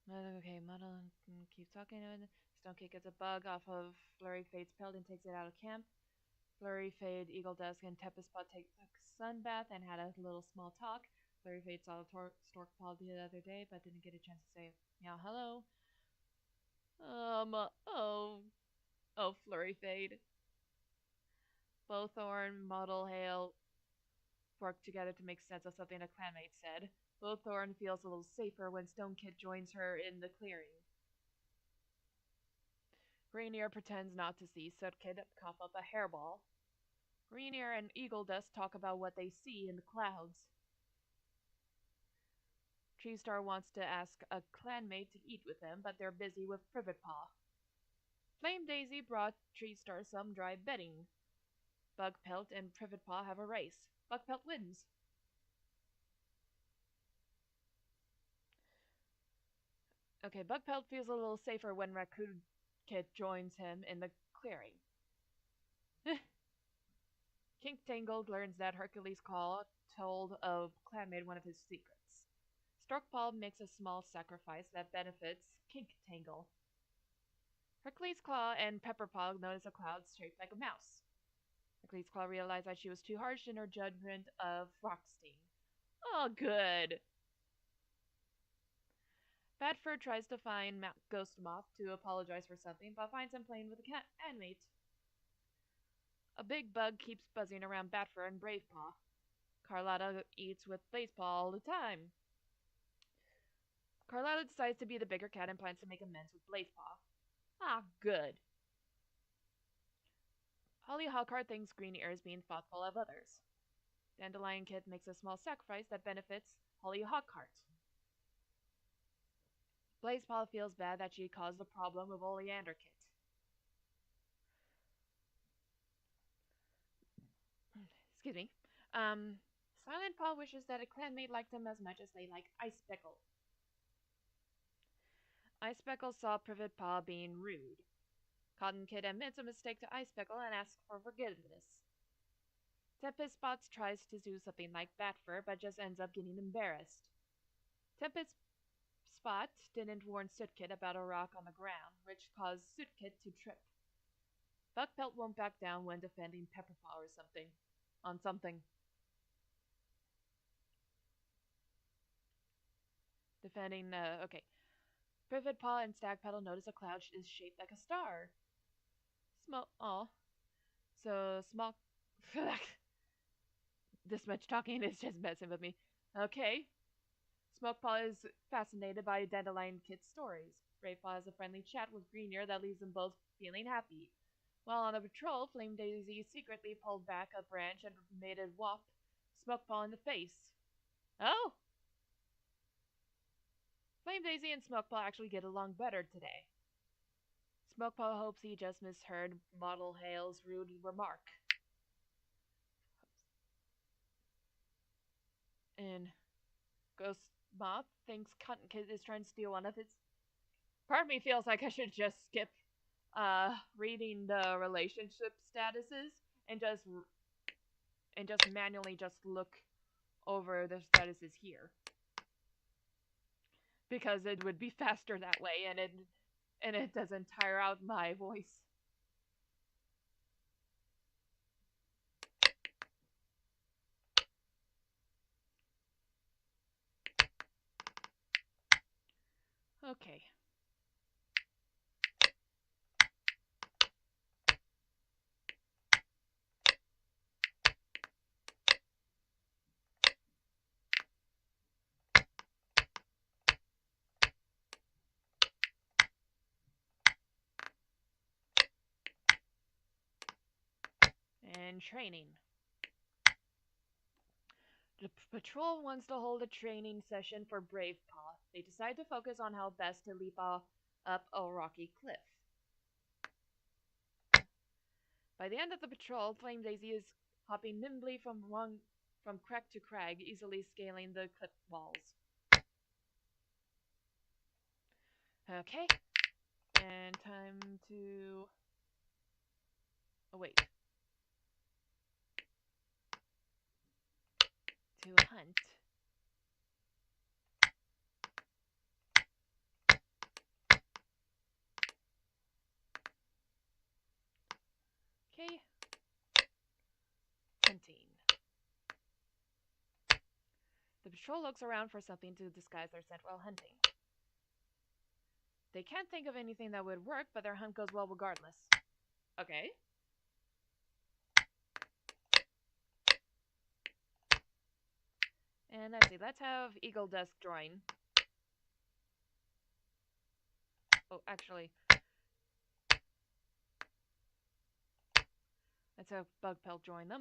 Okay, Muddle keeps talking. Stonekick gets a bug off of Flurry Fade's pelt and takes it out of camp. Flurry Fade, Eagle Dusk, and Tempestpaw take a sun bath and had a little small talk. Flurry Fade saw Storkpaw the other day, but didn't get a chance to say, yeah, hello. Oh, oh, Flurry Fade. Bowthorn, Muddle Hail, work together to make sense of something a clanmate said. Bullthorn feels a little safer when Stone Kid joins her in the clearing. Greenear pretends not to see Sootkid cough up a hairball. Greenear and Eagle Dust talk about what they see in the clouds. Treestar wants to ask a clanmate to eat with them, but they're busy with Privetpaw. Flame Daisy brought Treestar some dry bedding. Bugpelt and Privetpaw have a race. Bugpelt wins. Okay, Bugpelt feels a little safer when Raccoon Kid joins him in the clearing. Kink Tangled learns that Hercules Claw told a clanmate one of his secrets. Storkpaw makes a small sacrifice that benefits Kink Tangle. Hercules Claw and Pepperpaw notice a cloud shaped like a mouse. Hercules Claw realized that she was too harsh in her judgment of Rockstein. Oh, good. Batfur tries to find Ghost Moth to apologize for something, but finds him playing with a cat animate. A big bug keeps buzzing around Batfur and Bravepaw. Carlotta eats with Blazepaw all the time. Carlotta decides to be the bigger cat and plans to make amends with Blazepaw. Ah, good. Holly Hawkheart thinks Greenear is being thoughtful of others. Dandelion Kid makes a small sacrifice that benefits Holly Hawkheart. Blazepaw feels bad that she caused the problem with Oleander Kit. Excuse me. Silent Paw wishes that a clanmate liked him as much as they like Icepeckle. Icepeckle saw Privetpaw being rude. Cotton Kid admits a mistake to Icepeckle and asks for forgiveness. Tempest Spots tries to do something like Batfur, but just ends up getting embarrassed. Tempest Spot didn't warn Sootkid about a rock on the ground, which caused Sootkid to trip. Bugpelt won't back down when defending Pepperpaw or something. On something. Okay. Privetpaw and Stagpetal notice a cloud is shaped like a star. Small. This much talking is just messing with me. Okay. Smokepaw is fascinated by Dandelion Kit's stories. Bravepaw has a friendly chat with Greenear that leaves them both feeling happy. While on a patrol, Flame Daisy secretly pulled back a branch and made it whop Smokepaw in the face. Oh! Flame Daisy and Smokepaw actually get along better today. Smokepaw hopes he just misheard Model Hale's rude remark. And Ghost Moth thinks Cotton Kid is trying to steal one of his. Part of me feels like I should just skip reading the relationship statuses and just manually just look over the statuses here, because it would be faster that way, and it doesn't tire out my voice. Okay. And training. The patrol wants to hold a training session for Bravepaw. They decide to focus on how best to leap up a rocky cliff. By the end of the patrol, Flame Daisy is hopping nimbly from crag to crag, easily scaling the cliff walls. Okay. And time to... Oh, wait. To hunt. Okay. Hunting. The patrol looks around for something to disguise their scent while hunting. They can't think of anything that would work, but their hunt goes well regardless. Okay. And let's see, let's have Eagle Dusk join. Oh, actually, let's have Bugpelt join them.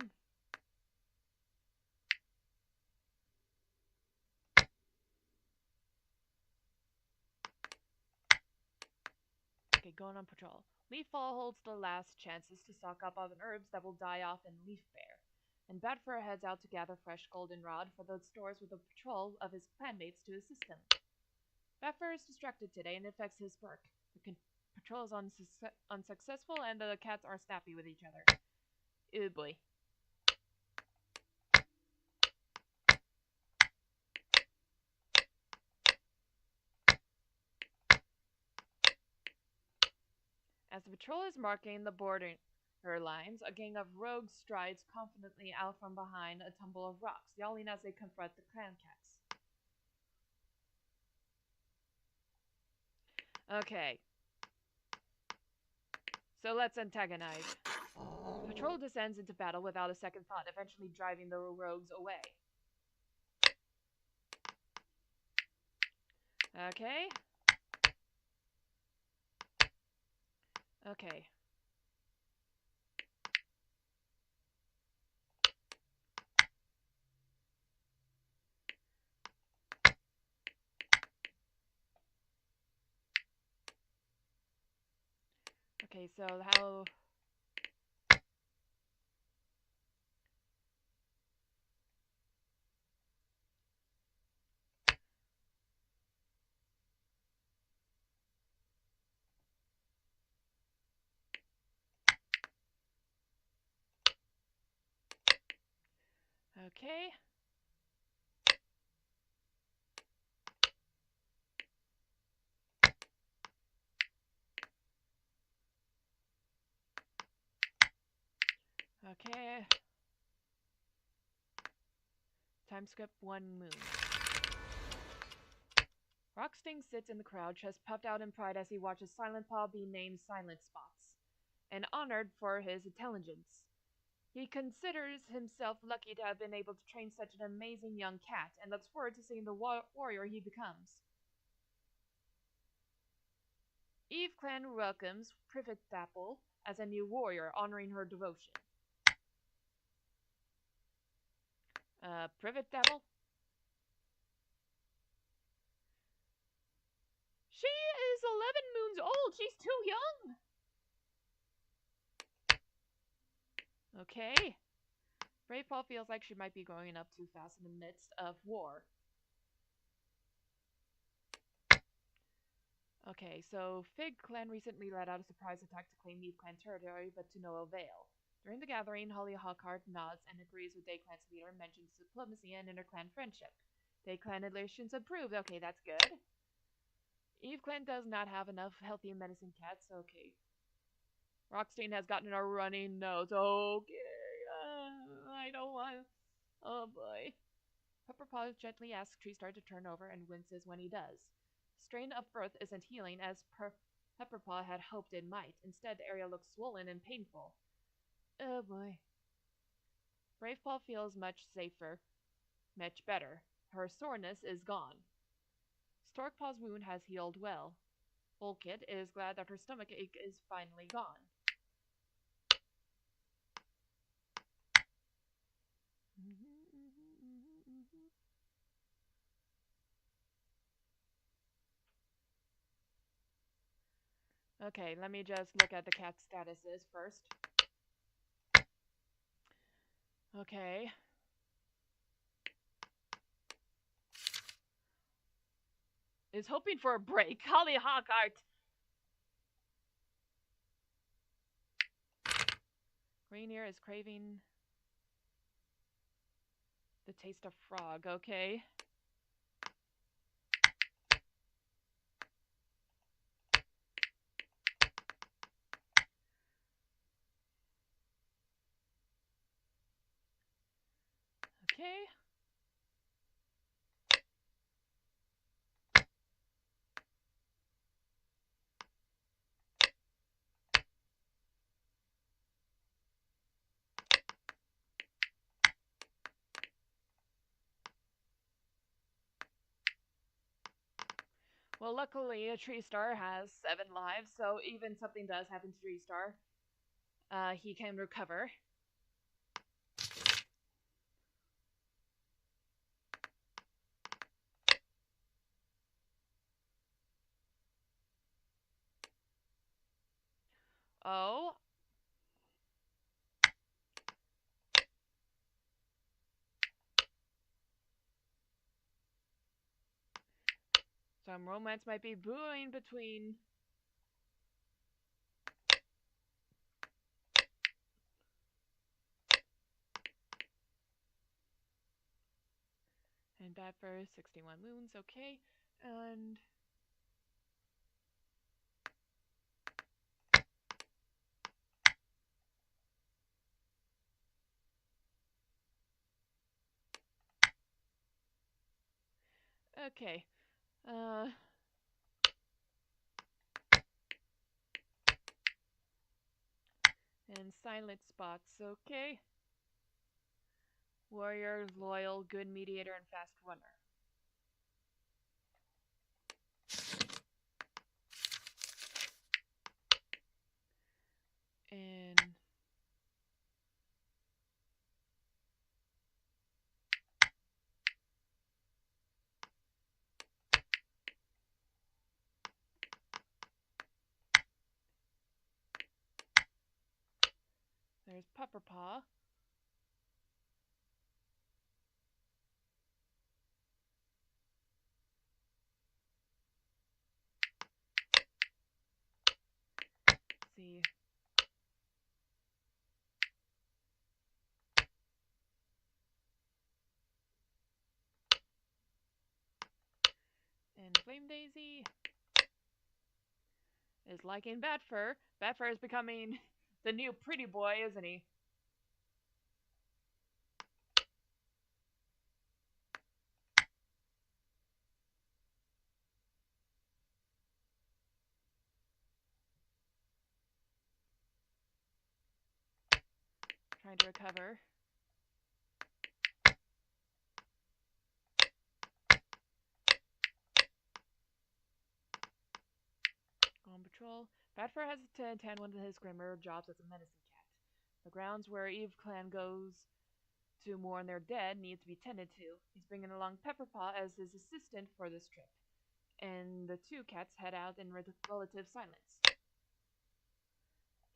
Okay, going on patrol. Leafball holds the last chances to stock up on herbs that will die off in Leaf Bear, and Badfur heads out to gather fresh goldenrod for the stores with a patrol of his clanmates to assist him. Badfur is distracted today and affects his work. The patrol is unsuccessful and the cats are snappy with each other. Oh boy. As the patrol is marking the border lines, a gang of rogues strides confidently out from behind a tumble of rocks, yelling as they confront the clan cats. Okay. So let's antagonize. The patrol descends into battle without a second thought, eventually driving the rogues away. Okay. Okay. Okay, so how... Okay. Okay. Time skip 1 moon. Rocksting sits in the crowd, chest puffed out in pride as he watches Silent Paw be named Silent Spots, and honored for his intelligence. He considers himself lucky to have been able to train such an amazing young cat, and looks forward to seeing the warrior he becomes. Eve Clan welcomes Privet Dapple as a new warrior, honoring her devotion. Privet Dapple? She is 11 moons old! She's too young! Okay. Brave Paul feels like she might be growing up too fast in the midst of war. Okay, so Fig Clan recently led out a surprise attack to claim Eve Clan territory, but to no avail. During the gathering, Holly Hawkheart nods and agrees with Day Clan's leader and mentions diplomacy and inter-clan friendship. Day Clan relations improved. Okay, that's good. Eve Clan does not have enough healthy medicine cats. Okay. Rockstein has gotten a runny nose. Okay. I don't want... Oh boy. Pepperpaw gently asks Treestar to turn over and winces when he does. Strain of birth isn't healing as Pepperpaw had hoped it might. Instead, the area looks swollen and painful. Oh boy. Bravepaw feels much safer. Much better. Her soreness is gone. Storkpaw's wound has healed well. Volkit is glad that her stomach ache is finally gone. Okay, let me just look at the cat statuses first. Okay. Is hoping for a break. Holly Hawkheart! Rainier is craving the taste of frog, okay? Okay. Well, luckily, a tree star has 7 lives, so even something does happen to tree star, he can recover. Oh. Some romance might be brewing between. And bad for 61 moons, okay. And. Okay. Uh. And silent spots, okay. Warrior, loyal, good mediator, and fast runner. And there's Pepperpaw. See. And Flame Daisy is liking Batfur. Batfur is becoming the new pretty boy, isn't he? Trying to recover. On patrol. Batfur has to attend one of his grimmer jobs as a medicine cat. The grounds where Eve clan goes to mourn their dead need to be tended to. He's bringing along Pepperpaw as his assistant for this trip. And the two cats head out in relative silence.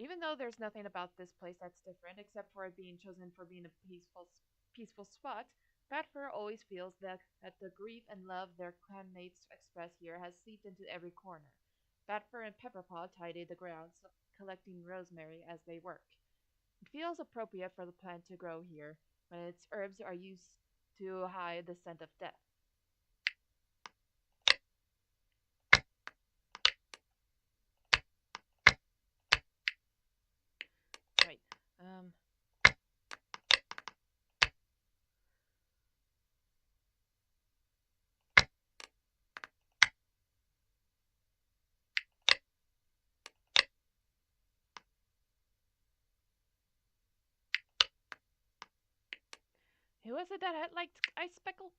Even though there's nothing about this place that's different, except for it being chosen for being a peaceful spot, Batfur always feels that the grief and love their clanmates express here has seeped into every corner. Batfur and Pepperpaw tidy the grounds, collecting rosemary as they work. It feels appropriate for the plant to grow here, when its herbs are used to hide the scent of death. Right. Um, who was it that had liked Ice Speckle?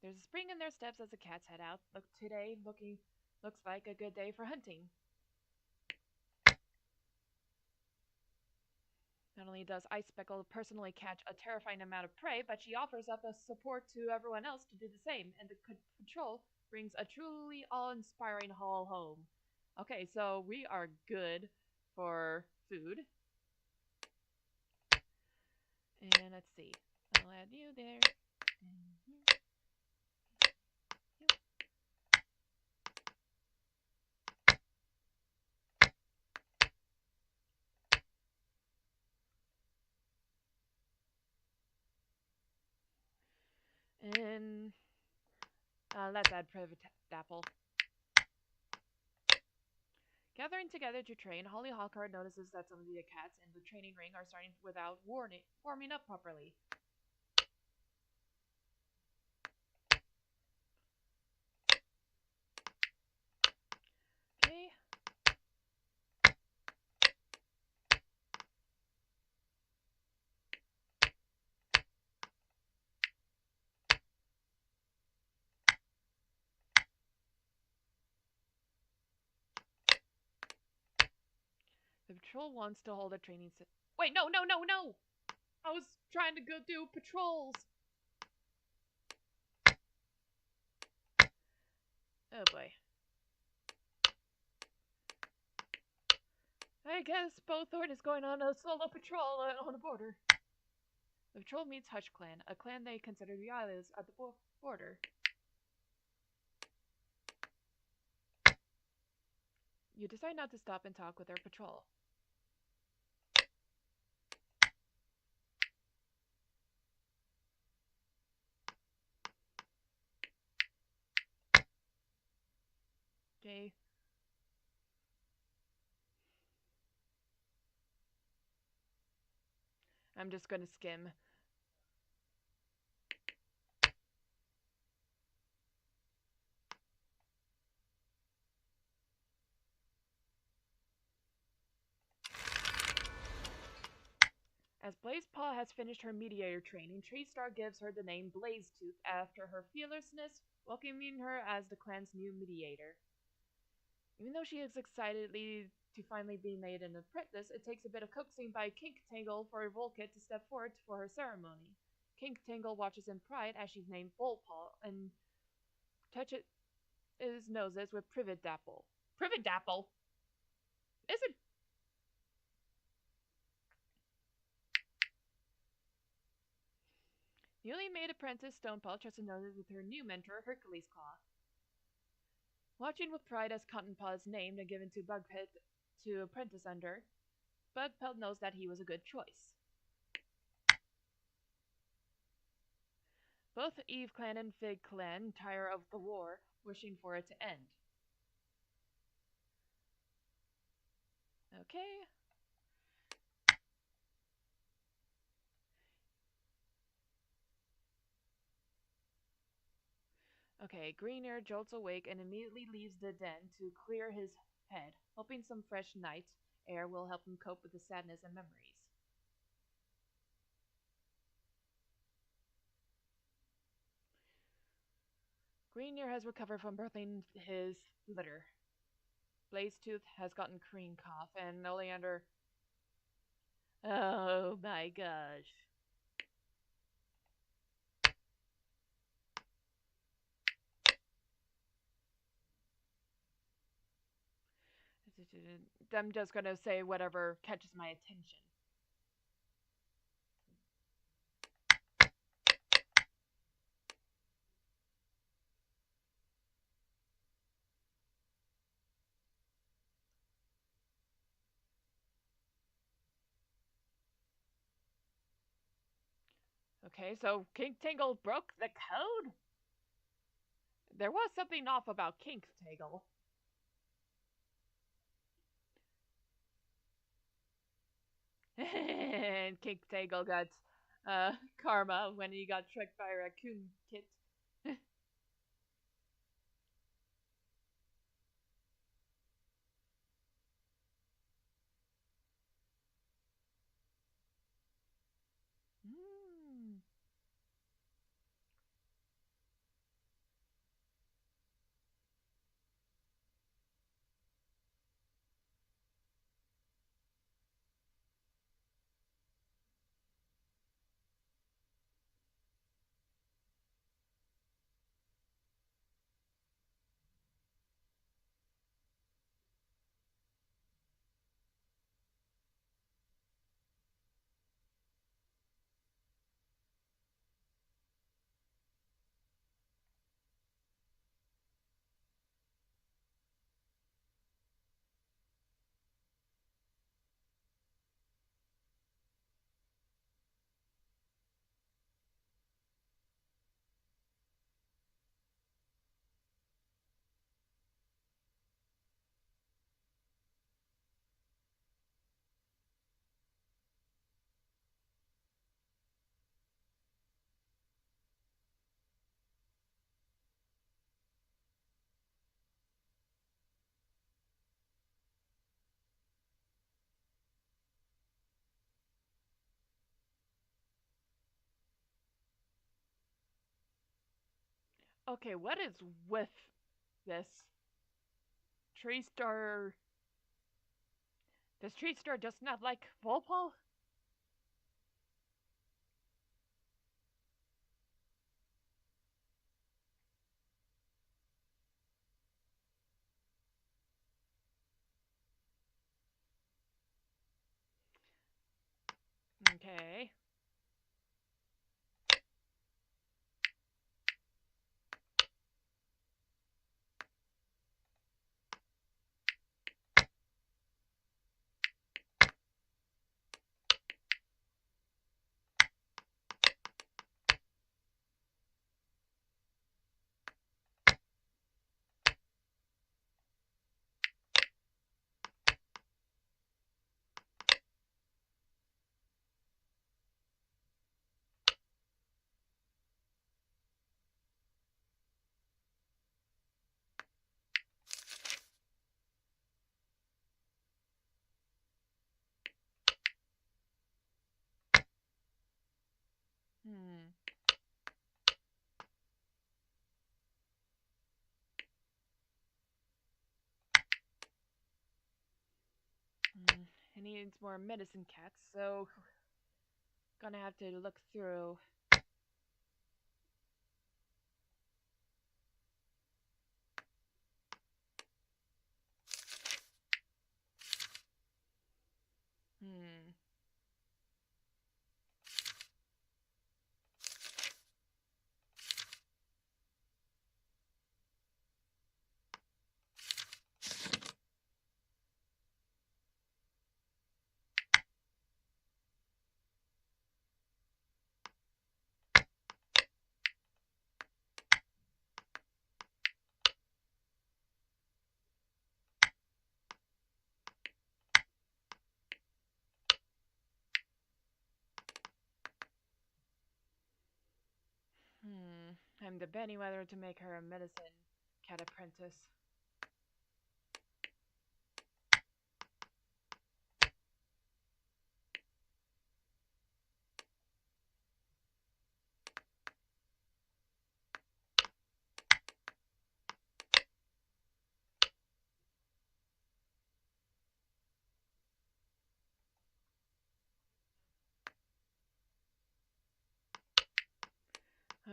There's a spring in their steps as the cats head out. Looks like a good day for hunting. Not only does Ice Speckle personally catch a terrifying amount of prey, but she offers up a support to everyone else to do the same, and the patrol brings a truly awe-inspiring haul home. Okay, so we are good for food. And let's see. I'll add you there. And here. And let's add Privet Dapple. Gathering together to train, Holly Hawkheart notices that some of the cats in the training ring are starting without warming up properly. Okay. The patrol wants to hold a training Wait, no, no, no, no! I was trying to go do patrols! Oh boy. I guess Bowthorn is going on a solo patrol on the border. The patrol meets Hutch Clan, a clan they consider the allies at the border. You decide not to stop and talk with their patrol. Okay. I'm just gonna skim. As Blazepaw has finished her mediator training, Treestar gives her the name Blazetooth after her fearlessness, welcoming her as the clan's new mediator. Even though she is excitedly to finally be made an apprentice, it takes a bit of coaxing by Kink Tangle for Volkit to step forward for her ceremony. Kink Tangle watches in pride as she's named Bullpaw and touches his noses with Privet Dapple. Privet Dapple? Is it? Newly made apprentice Stonepaw trusts noses with her new mentor, Hercules Claw. Watching with pride as Cottonpaw is named and given to Bugpelt to apprentice under, Bugpelt knows that he was a good choice. Both Eve Clan and Fig Clan tire of the war, wishing for it to end. Okay. Okay, Greenear jolts awake and immediately leaves the den to clear his head, hoping some fresh night air will help him cope with the sadness and memories. Greenear has recovered from birthing his litter. Blazetooth has gotten cream cough, and Oleander. Oh my gosh. I'm just gonna say whatever catches my attention. Okay, so King Tingle broke the code? There was something off about King Tingle. And King Tingle got karma when he got tricked by a raccoon kit. Mm. Okay, what is with this tree star? Does tree star just not like Volpol? Okay. Hmm. Hmm. It needs more medicine cats, so gonna have to look through. Hmm. Hmm. I'm debating whether to make her a medicine cat apprentice.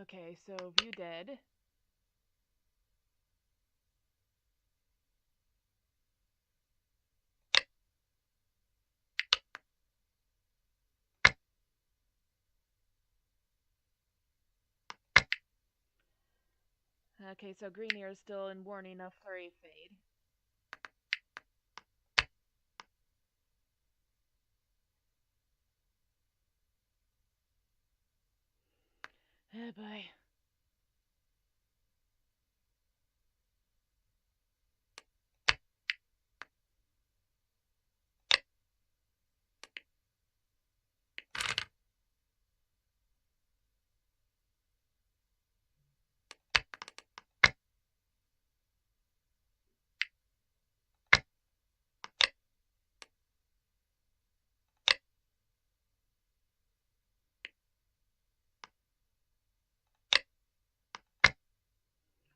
Okay, so view dead. Okay, so green ear is still in warning of flurry fade. Oh boy.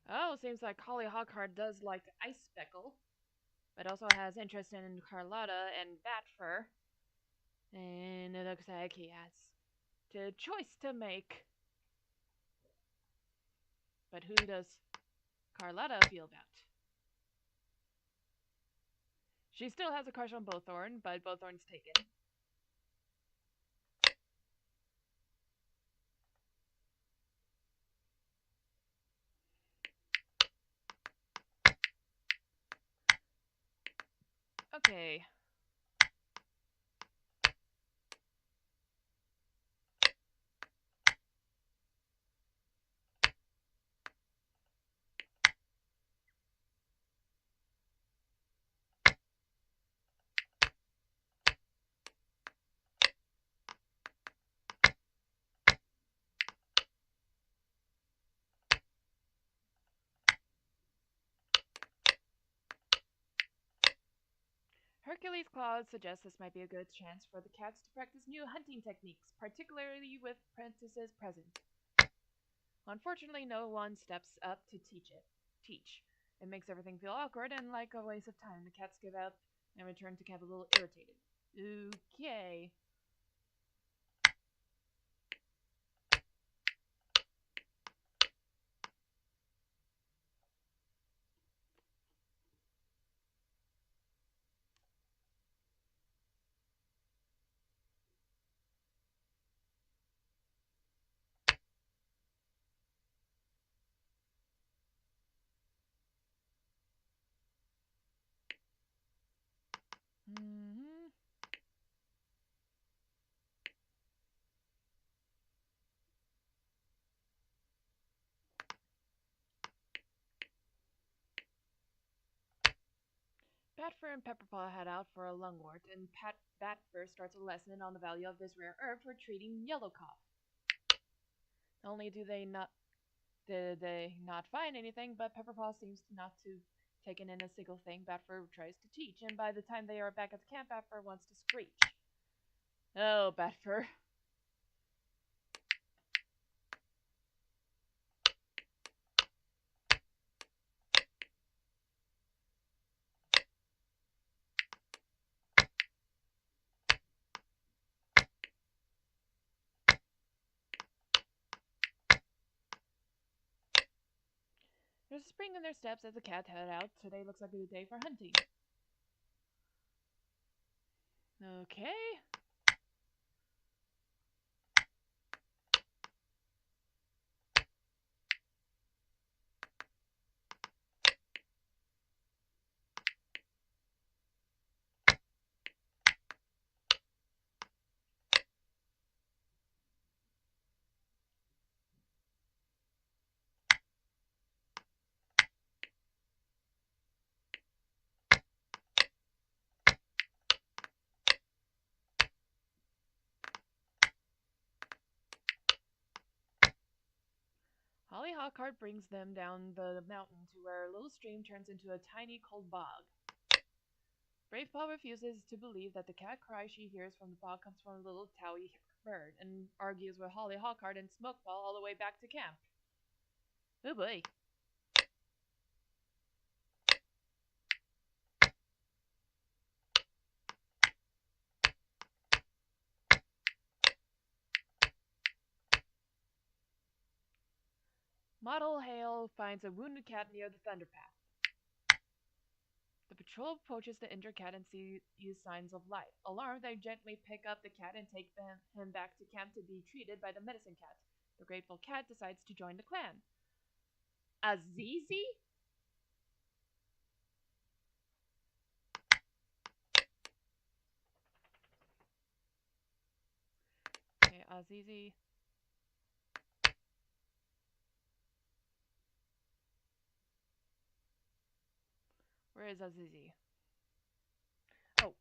Oh, seems like Holly Hawkheart does like Ice Speckle, but also has interest in Carlotta and Bat Fur. And it looks like he has a choice to make. But who does Carlotta feel about? She still has a crush on Bowthorn, but Bowthorn's taken. Okay. Hercules' clause suggests this might be a good chance for the cats to practice new hunting techniques, particularly with apprentices present. Unfortunately, no one steps up to teach. It makes everything feel awkward and like a waste of time. The cats give up and return to camp a little irritated. Okay. Hmm. Batfur and Pepperpaw head out for a lungwort, and Batfur starts a lesson on the value of this rare herb for treating yellow cough. Not only did they not find anything, but Pepperpaw seems not to taken in a single thing Batfur tries to teach, and by the time they are back at the camp, Batfur wants to screech. Oh, Batfur. There's a spring in their steps as the cat head out. Today looks like a good day for hunting. Okay. Hollyhock Cart brings them down the mountain to where a little stream turns into a tiny cold bog. Bravepaw refuses to believe that the cat cry she hears from the bog comes from a little towy bird, and argues with Holly Hawkheart and Smokeball all the way back to camp. Oh boy. Model Hale finds a wounded cat near the Thunderpath. The patrol approaches the injured cat and sees signs of life. Alarmed, they gently pick up the cat and take him back to camp to be treated by the medicine cat. The grateful cat decides to join the clan. Azizi? Okay, Azizi. Where is Azizi? Oh.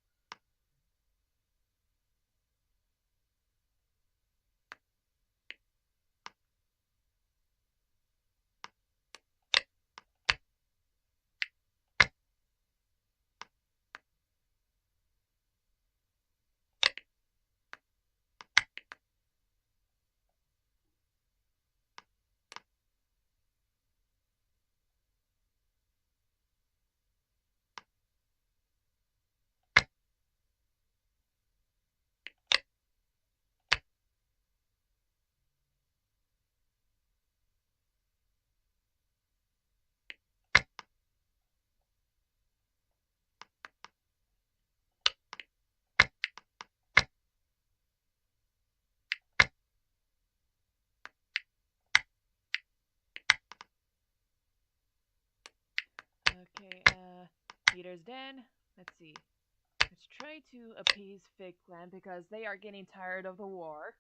Okay, Peter's den. Let's see. Let's try to appease Fig Clan because they are getting tired of the war.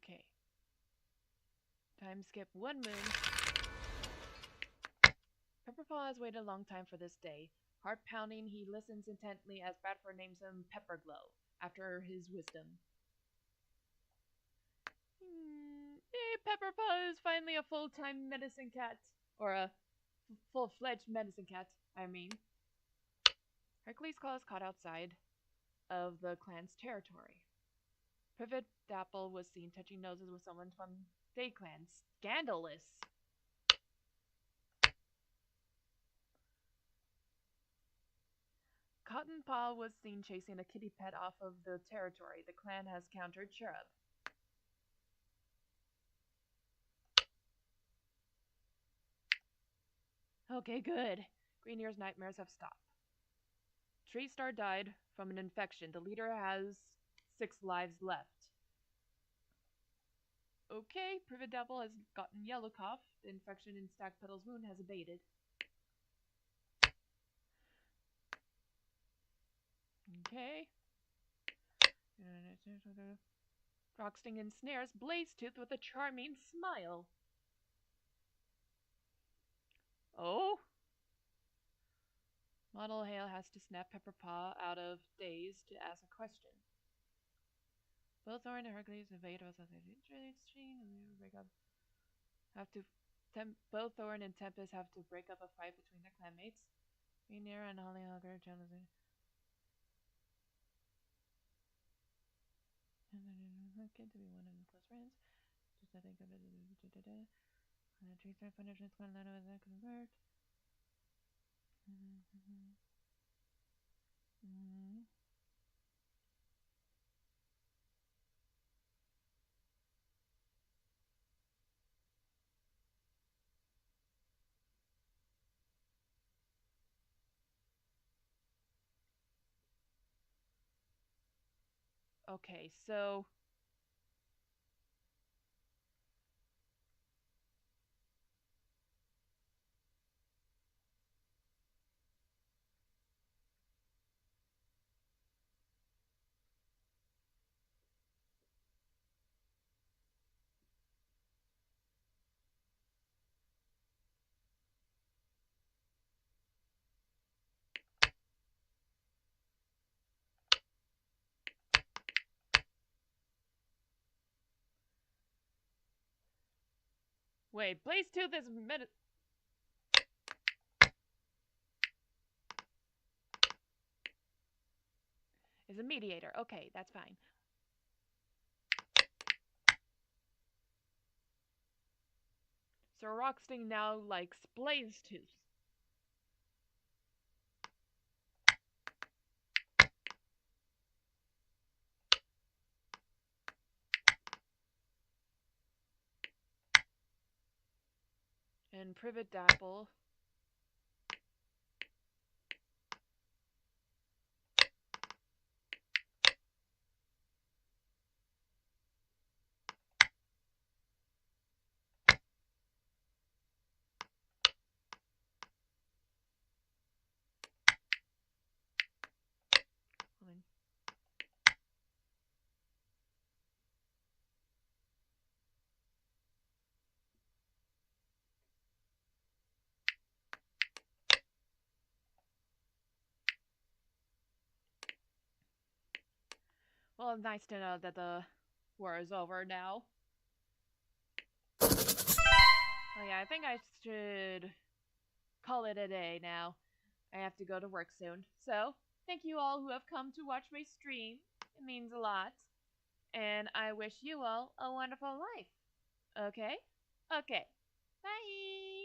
Okay. Time skip 1 moon. Pepperpaw has waited a long time for this day. Heart pounding, he listens intently as Bradford names him Pepperglow, after his wisdom. Pepperpaw is finally a full-time medicine cat. Or a full-fledged medicine cat, I mean. Hercules' Claw is caught outside of the clan's territory. Privet Dapple was seen touching noses with someone from Day Clan. Scandalous! Cotton Paw was seen chasing a kitty pet off of the territory. The clan has countered Cherub. Okay, good. Green Ear's nightmares have stopped. Tree Star died from an infection. The leader has 6 lives left. Okay, Privet Devil has gotten yellow cough. The infection in Stack Petal's wound has abated. Okay. Rocksting ensnares Blazetooth with a charming smile. Oh? Model Hale has to snap Pepperpaw out of daze to ask a question. Both Thorn and Hercules evade us as they exchange and break up. Both Thorn and Tempest have to break up a fight between their clanmates. Rainier and Hollyhocker jealousy. Kid to be one of his close friends. Just I think of it. And the tree start punishing its clan ladder as that couldn't work. Okay, so wait, Blazetooth is a mediator. Okay, that's fine. So Rocksting now likes Blazetooth. And Privet Dapple. Well, nice to know that the war is over now. Oh yeah, I think I should call it a day now. I have to go to work soon. So, thank you all who have come to watch my stream. It means a lot. And I wish you all a wonderful life. Okay? Okay. Bye!